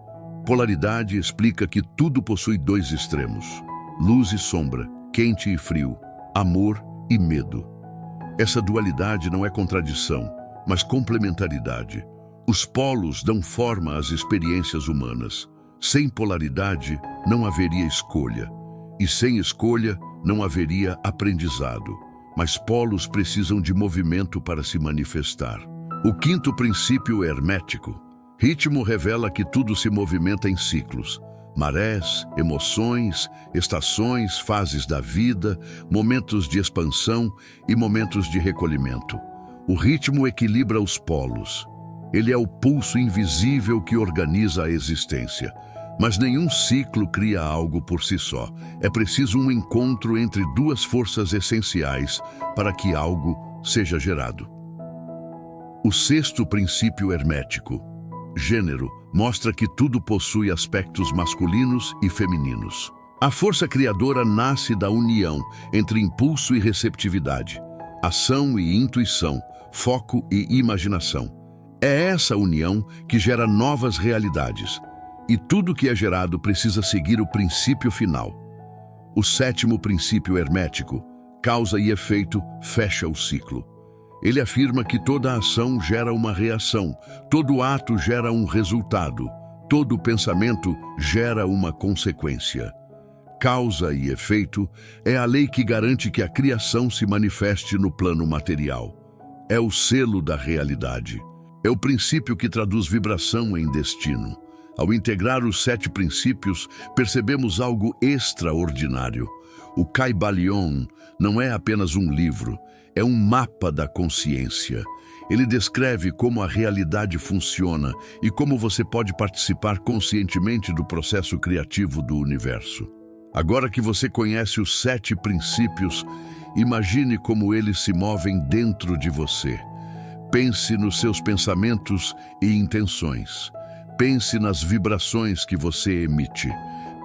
polaridade, explica que tudo possui dois extremos: luz e sombra, quente e frio, amor e medo. Essa dualidade não é contradição, mas complementaridade. Os polos dão forma às experiências humanas. Sem polaridade, não haveria escolha. E sem escolha, não haveria aprendizado. Mas polos precisam de movimento para se manifestar. O quinto princípio hermético. Ritmo revela que tudo se movimenta em ciclos. Marés, emoções, estações, fases da vida, momentos de expansão e momentos de recolhimento. O ritmo equilibra os polos. Ele é o pulso invisível que organiza a existência. Mas nenhum ciclo cria algo por si só. É preciso um encontro entre duas forças essenciais para que algo seja gerado. O sexto princípio hermético, gênero, mostra que tudo possui aspectos masculinos e femininos. A força criadora nasce da união entre impulso e receptividade, ação e intuição, foco e imaginação. É essa união que gera novas realidades. E tudo que é gerado precisa seguir o princípio final. O sétimo princípio hermético, causa e efeito, fecha o ciclo. Ele afirma que toda ação gera uma reação, todo ato gera um resultado, todo pensamento gera uma consequência. Causa e efeito é a lei que garante que a criação se manifeste no plano material. É o selo da realidade. É o princípio que traduz vibração em destino. Ao integrar os 7 princípios, percebemos algo extraordinário. O Kybalion não é apenas um livro, é um mapa da consciência. Ele descreve como a realidade funciona e como você pode participar conscientemente do processo criativo do universo. Agora que você conhece os 7 princípios, imagine como eles se movem dentro de você. Pense nos seus pensamentos e intenções. Pense nas vibrações que você emite.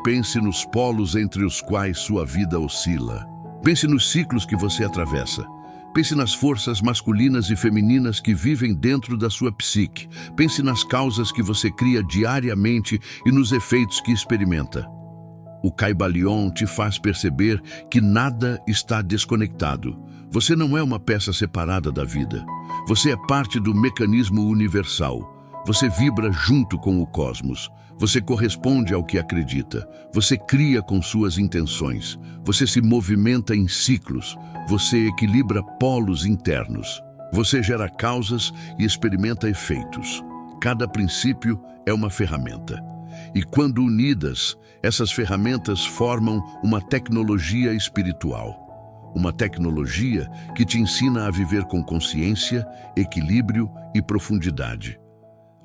Pense nos polos entre os quais sua vida oscila. Pense nos ciclos que você atravessa. Pense nas forças masculinas e femininas que vivem dentro da sua psique. Pense nas causas que você cria diariamente e nos efeitos que experimenta. O Kybalion te faz perceber que nada está desconectado. Você não é uma peça separada da vida. Você é parte do mecanismo universal. Você vibra junto com o cosmos. Você corresponde ao que acredita. Você cria com suas intenções. Você se movimenta em ciclos. Você equilibra polos internos. Você gera causas e experimenta efeitos. Cada princípio é uma ferramenta. E quando unidas, essas ferramentas formam uma tecnologia espiritual. Uma tecnologia que te ensina a viver com consciência, equilíbrio e profundidade.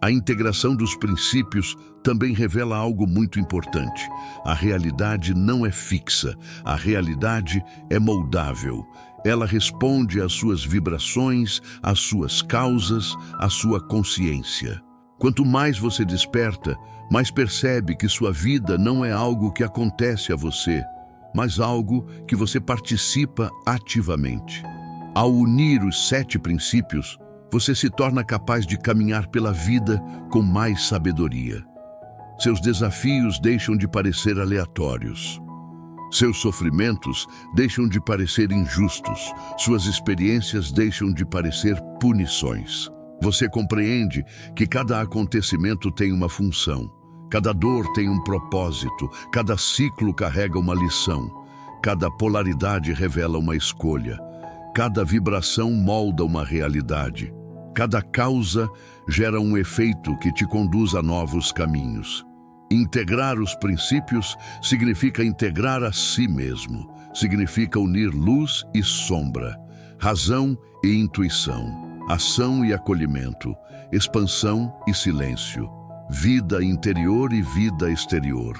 A integração dos princípios também revela algo muito importante. A realidade não é fixa, a realidade é moldável. Ela responde às suas vibrações, às suas causas, à sua consciência. Quanto mais você desperta, mais percebe que sua vida não é algo que acontece a você, mas algo que você participa ativamente. Ao unir os 7 princípios, você se torna capaz de caminhar pela vida com mais sabedoria. Seus desafios deixam de parecer aleatórios. Seus sofrimentos deixam de parecer injustos. Suas experiências deixam de parecer punições. Você compreende que cada acontecimento tem uma função. Cada dor tem um propósito. Cada ciclo carrega uma lição. Cada polaridade revela uma escolha. Cada vibração molda uma realidade. Cada causa gera um efeito que te conduz a novos caminhos. Integrar os princípios significa integrar a si mesmo. Significa unir luz e sombra, razão e intuição, ação e acolhimento, expansão e silêncio, vida interior e vida exterior.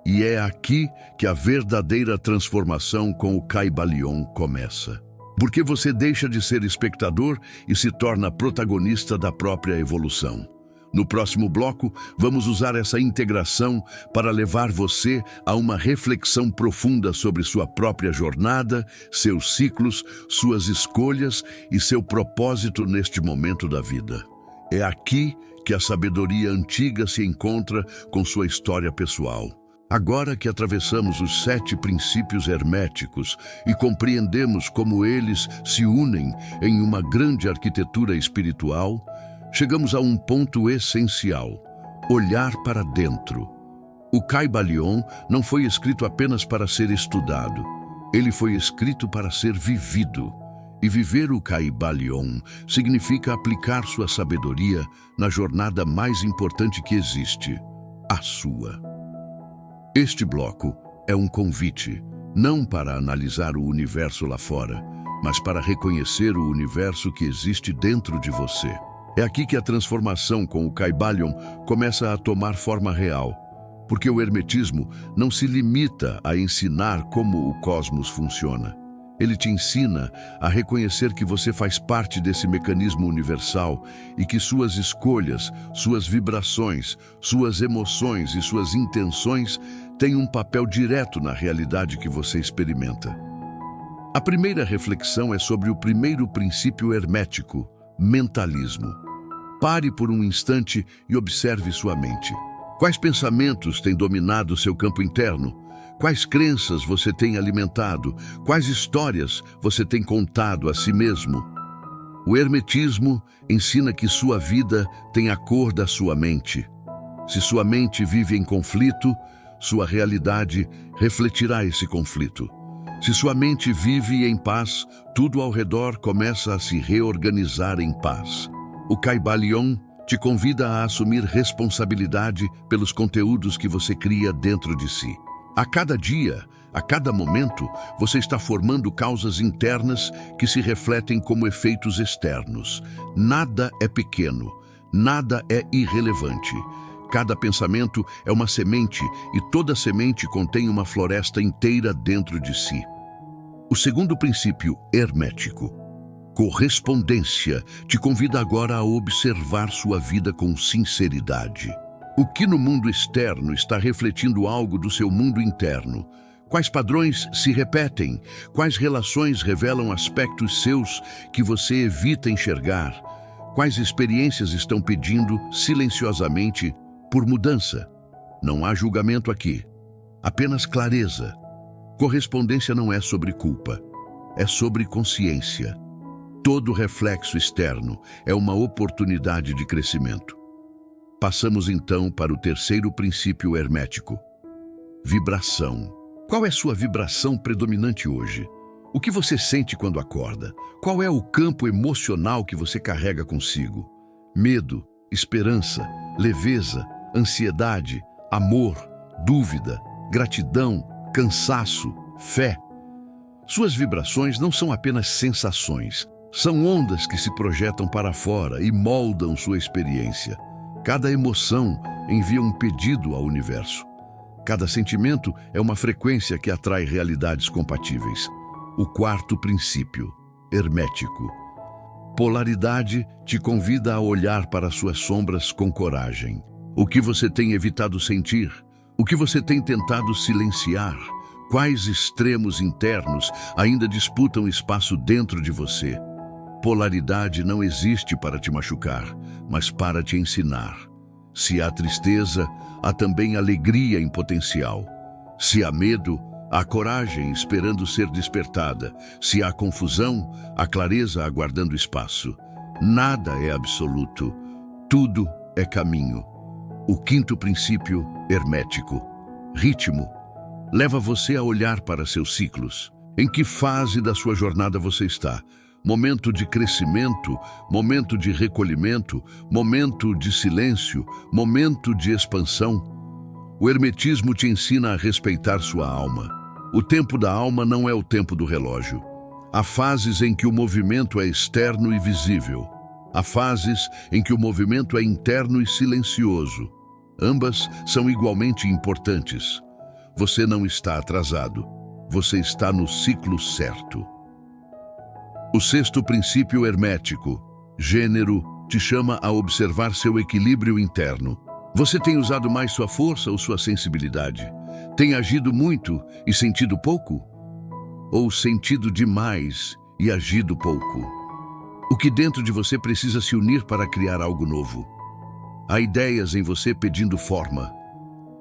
E é aqui que a verdadeira transformação com o Kybalion começa. Porque você deixa de ser espectador e se torna protagonista da própria evolução. No próximo bloco, vamos usar essa integração para levar você a uma reflexão profunda sobre sua própria jornada, seus ciclos, suas escolhas e seu propósito neste momento da vida. É aqui que a sabedoria antiga se encontra com sua história pessoal. Agora que atravessamos os 7 princípios herméticos e compreendemos como eles se unem em uma grande arquitetura espiritual, chegamos a um ponto essencial: olhar para dentro. O Kybalion não foi escrito apenas para ser estudado. Ele foi escrito para ser vivido. E viver o Kybalion significa aplicar sua sabedoria na jornada mais importante que existe, a sua. Este bloco é um convite, não para analisar o universo lá fora, mas para reconhecer o universo que existe dentro de você. É aqui que a transformação com o Kybalion começa a tomar forma real, porque o hermetismo não se limita a ensinar como o cosmos funciona. Ele te ensina a reconhecer que você faz parte desse mecanismo universal e que suas escolhas, suas vibrações, suas emoções e suas intenções têm um papel direto na realidade que você experimenta. A primeira reflexão é sobre o primeiro princípio hermético: mentalismo. Pare por um instante e observe sua mente. Quais pensamentos têm dominado seu campo interno? Quais crenças você tem alimentado? Quais histórias você tem contado a si mesmo? O hermetismo ensina que sua vida tem a cor da sua mente. Se sua mente vive em conflito, sua realidade refletirá esse conflito. Se sua mente vive em paz, tudo ao redor começa a se reorganizar em paz. O Kybalion te convida a assumir responsabilidade pelos conteúdos que você cria dentro de si. A cada dia, a cada momento, você está formando causas internas que se refletem como efeitos externos. Nada é pequeno, nada é irrelevante. Cada pensamento é uma semente e toda semente contém uma floresta inteira dentro de si. O segundo princípio hermético, correspondência, te convida agora a observar sua vida com sinceridade. O que no mundo externo está refletindo algo do seu mundo interno? Quais padrões se repetem? Quais relações revelam aspectos seus que você evita enxergar? Quais experiências estão pedindo silenciosamente por mudança? Não há julgamento aqui, apenas clareza. Correspondência não é sobre culpa, é sobre consciência. Todo reflexo externo é uma oportunidade de crescimento. Passamos então para o terceiro princípio hermético: vibração. Qual é sua vibração predominante hoje? O que você sente quando acorda? Qual é o campo emocional que você carrega consigo? Medo, esperança, leveza, ansiedade, amor, dúvida, gratidão, cansaço, fé. Suas vibrações não são apenas sensações, são ondas que se projetam para fora e moldam sua experiência. Cada emoção envia um pedido ao universo. Cada sentimento é uma frequência que atrai realidades compatíveis. O quarto princípio, hermético. Polaridade te convida a olhar para suas sombras com coragem. O que você tem evitado sentir? O que você tem tentado silenciar? Quais extremos internos ainda disputam espaço dentro de você? Polaridade não existe para te machucar, mas para te ensinar. Se há tristeza, há também alegria em potencial. Se há medo, há coragem esperando ser despertada. Se há confusão, há clareza aguardando espaço. Nada é absoluto, tudo é caminho. O quinto princípio, hermético, ritmo, leva você a olhar para seus ciclos. Em que fase da sua jornada você está? Momento de crescimento, momento de recolhimento, momento de silêncio, momento de expansão. O hermetismo te ensina a respeitar sua alma. O tempo da alma não é o tempo do relógio. Há fases em que o movimento é externo e visível. Há fases em que o movimento é interno e silencioso. Ambas são igualmente importantes. Você não está atrasado. Você está no ciclo certo. O sexto princípio hermético, gênero, te chama a observar seu equilíbrio interno. Você tem usado mais sua força ou sua sensibilidade? Tem agido muito e sentido pouco? Ou sentido demais e agido pouco? O que dentro de você precisa se unir para criar algo novo? Há ideias em você pedindo forma.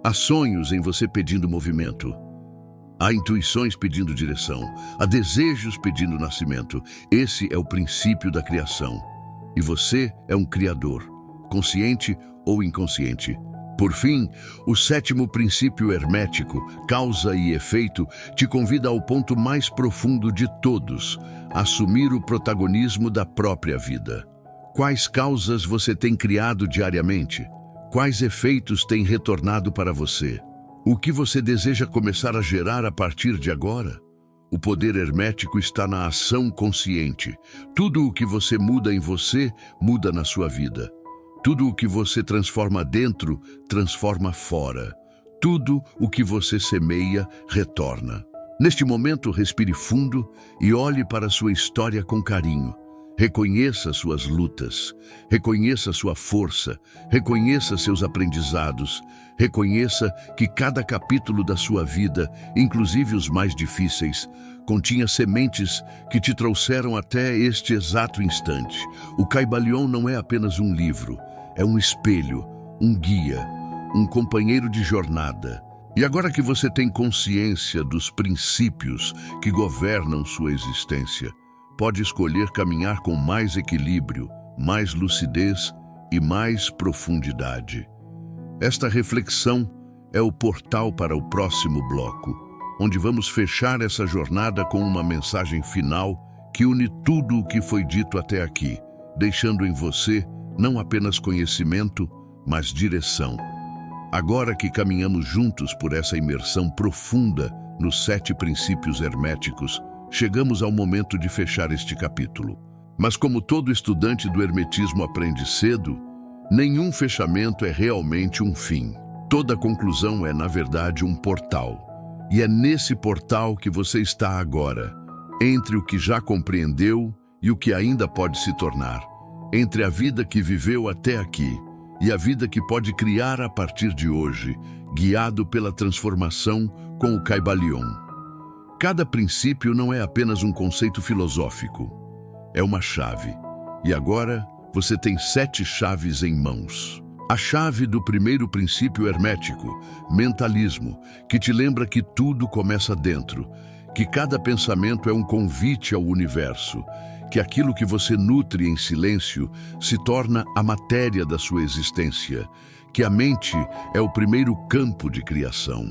Há sonhos em você pedindo movimento. Há intuições pedindo direção. Há desejos pedindo nascimento. Esse é o princípio da criação. E você é um criador, consciente ou inconsciente. Por fim, o sétimo princípio hermético, causa e efeito, te convida ao ponto mais profundo de todos, assumir o protagonismo da própria vida. Quais causas você tem criado diariamente? Quais efeitos têm retornado para você? O que você deseja começar a gerar a partir de agora? O poder hermético está na ação consciente. Tudo o que você muda em você, muda na sua vida. Tudo o que você transforma dentro, transforma fora. Tudo o que você semeia, retorna. Neste momento, respire fundo e olhe para sua história com carinho. Reconheça suas lutas, reconheça sua força, reconheça seus aprendizados, reconheça que cada capítulo da sua vida, inclusive os mais difíceis, continha sementes que te trouxeram até este exato instante. O Kybalion não é apenas um livro, é um espelho, um guia, um companheiro de jornada. E agora que você tem consciência dos princípios que governam sua existência, pode escolher caminhar com mais equilíbrio, mais lucidez e mais profundidade. Esta reflexão é o portal para o próximo bloco, onde vamos fechar essa jornada com uma mensagem final que une tudo o que foi dito até aqui, deixando em você não apenas conhecimento, mas direção. Agora que caminhamos juntos por essa imersão profunda nos 7 princípios herméticos, chegamos ao momento de fechar este capítulo. Mas como todo estudante do hermetismo aprende cedo, nenhum fechamento é realmente um fim. Toda conclusão é, na verdade, um portal. E é nesse portal que você está agora, entre o que já compreendeu e o que ainda pode se tornar, entre a vida que viveu até aqui e a vida que pode criar a partir de hoje, guiado pela transformação com o Kybalion. Cada princípio não é apenas um conceito filosófico, é uma chave. E agora você tem 7 chaves em mãos. A chave do primeiro princípio hermético, mentalismo, que te lembra que tudo começa dentro, que cada pensamento é um convite ao universo, que aquilo que você nutre em silêncio se torna a matéria da sua existência, que a mente é o primeiro campo de criação.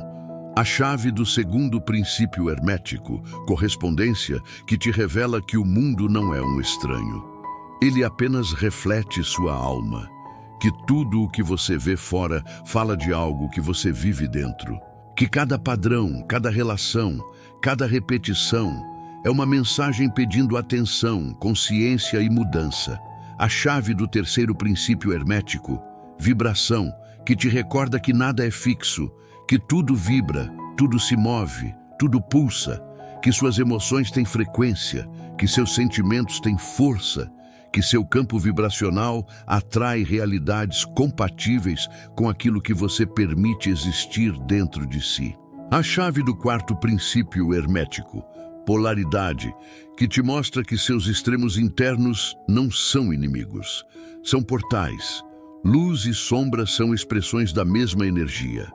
A chave do segundo princípio hermético, correspondência, que te revela que o mundo não é um estranho. Ele apenas reflete sua alma, que tudo o que você vê fora fala de algo que você vive dentro, que cada padrão, cada relação, cada repetição é uma mensagem pedindo atenção, consciência e mudança. A chave do terceiro princípio hermético, vibração, que te recorda que nada é fixo, que tudo vibra, tudo se move, tudo pulsa, que suas emoções têm frequência, que seus sentimentos têm força, que seu campo vibracional atrai realidades compatíveis com aquilo que você permite existir dentro de si. A chave do quarto princípio hermético, polaridade, que te mostra que seus extremos internos não são inimigos, são portais. Luz e sombra são expressões da mesma energia.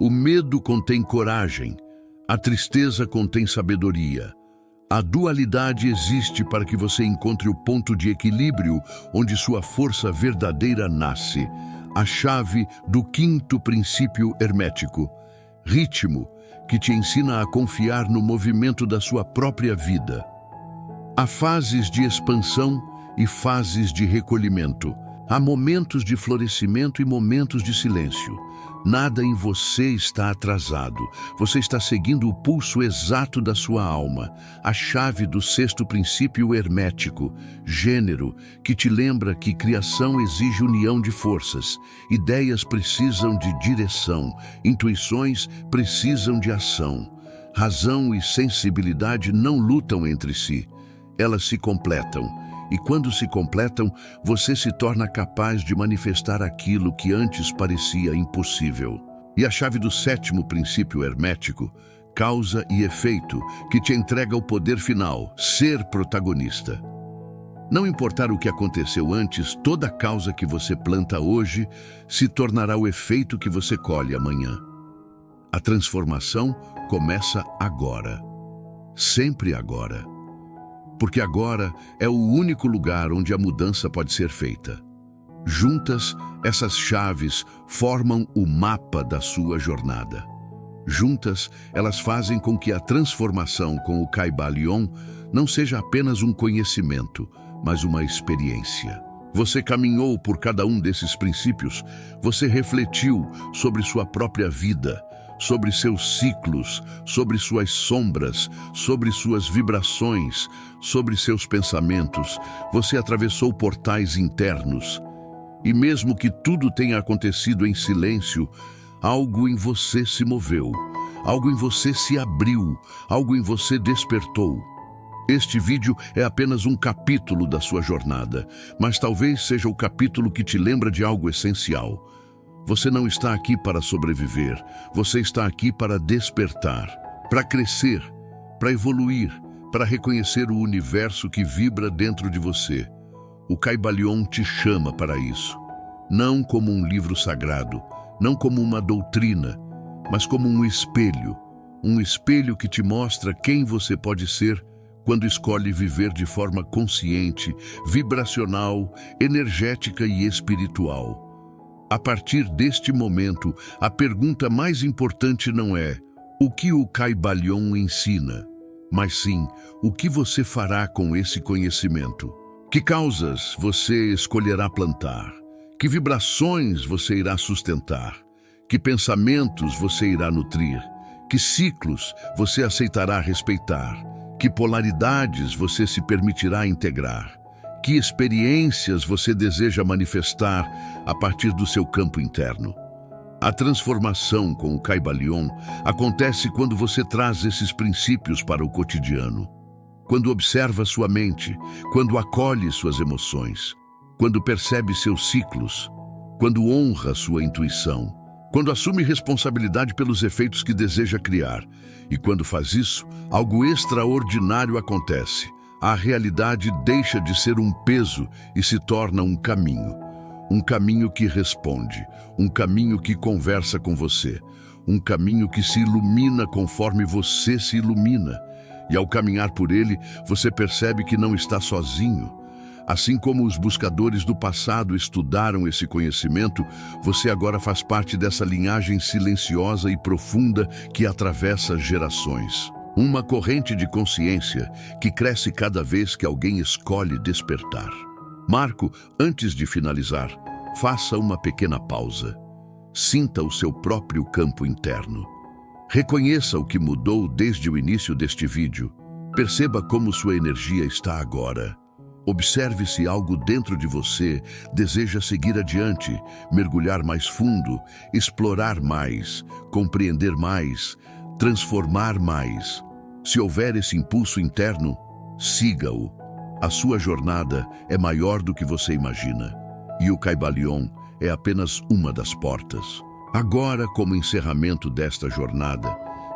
O medo contém coragem, a tristeza contém sabedoria. A dualidade existe para que você encontre o ponto de equilíbrio onde sua força verdadeira nasce. A chave do quinto princípio hermético, ritmo, que te ensina a confiar no movimento da sua própria vida. Há fases de expansão e fases de recolhimento. Há momentos de florescimento e momentos de silêncio. Nada em você está atrasado. Você está seguindo o pulso exato da sua alma, a chave do sexto princípio hermético, gênero, que te lembra que criação exige união de forças, ideias precisam de direção, intuições precisam de ação. Razão e sensibilidade não lutam entre si, elas se completam. E quando se completam, você se torna capaz de manifestar aquilo que antes parecia impossível. E a chave do sétimo princípio hermético, causa e efeito, que te entrega o poder final, ser protagonista. Não importar o que aconteceu antes, toda causa que você planta hoje se tornará o efeito que você colhe amanhã. A transformação começa agora. Sempre agora. Porque agora é o único lugar onde a mudança pode ser feita. Juntas, essas chaves formam o mapa da sua jornada. Juntas, elas fazem com que a transformação com o Kybalion não seja apenas um conhecimento, mas uma experiência. Você caminhou por cada um desses princípios, você refletiu sobre sua própria vida, sobre seus ciclos, sobre suas sombras, sobre suas vibrações, sobre seus pensamentos. Você atravessou portais internos. E mesmo que tudo tenha acontecido em silêncio, algo em você se moveu, algo em você se abriu, algo em você despertou. Este vídeo é apenas um capítulo da sua jornada, mas talvez seja o capítulo que te lembra de algo essencial. Você não está aqui para sobreviver, você está aqui para despertar, para crescer, para evoluir, para reconhecer o universo que vibra dentro de você. O Kybalion te chama para isso, não como um livro sagrado, não como uma doutrina, mas como um espelho que te mostra quem você pode ser quando escolhe viver de forma consciente, vibracional, energética e espiritual. A partir deste momento, a pergunta mais importante não é o que o Kybalion ensina, mas sim o que você fará com esse conhecimento. Que causas você escolherá plantar? Que vibrações você irá sustentar? Que pensamentos você irá nutrir? Que ciclos você aceitará respeitar? Que polaridades você se permitirá integrar? Que experiências você deseja manifestar a partir do seu campo interno? A transformação com o Kybalion acontece quando você traz esses princípios para o cotidiano. Quando observa sua mente, quando acolhe suas emoções, quando percebe seus ciclos, quando honra sua intuição, quando assume responsabilidade pelos efeitos que deseja criar. E quando faz isso, algo extraordinário acontece. A realidade deixa de ser um peso e se torna um caminho que responde, um caminho que conversa com você, um caminho que se ilumina conforme você se ilumina. E ao caminhar por ele, você percebe que não está sozinho. Assim como os buscadores do passado estudaram esse conhecimento, você agora faz parte dessa linhagem silenciosa e profunda que atravessa gerações. Uma corrente de consciência que cresce cada vez que alguém escolhe despertar. Marco, antes de finalizar, faça uma pequena pausa. Sinta o seu próprio campo interno. Reconheça o que mudou desde o início deste vídeo. Perceba como sua energia está agora. Observe se algo dentro de você deseja seguir adiante, mergulhar mais fundo, explorar mais, compreender mais, transformar mais. Se houver esse impulso interno, siga-o. A sua jornada é maior do que você imagina. E o Kybalion é apenas uma das portas. Agora, como encerramento desta jornada,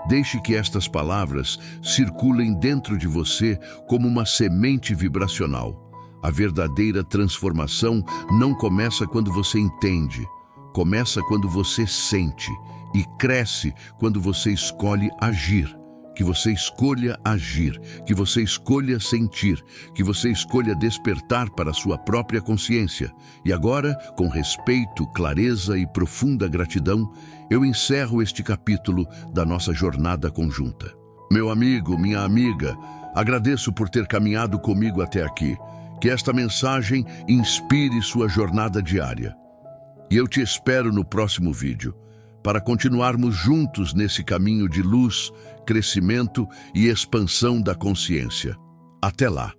deixe que estas palavras circulem dentro de você como uma semente vibracional. A verdadeira transformação não começa quando você entende, começa quando você sente e cresce quando você escolhe agir. Que você escolha agir, que você escolha sentir, que você escolha despertar para a sua própria consciência. E agora, com respeito, clareza e profunda gratidão, eu encerro este capítulo da nossa jornada conjunta. Meu amigo, minha amiga, agradeço por ter caminhado comigo até aqui. Que esta mensagem inspire sua jornada diária. E eu te espero no próximo vídeo, para continuarmos juntos nesse caminho de luz, crescimento e expansão da consciência. Até lá!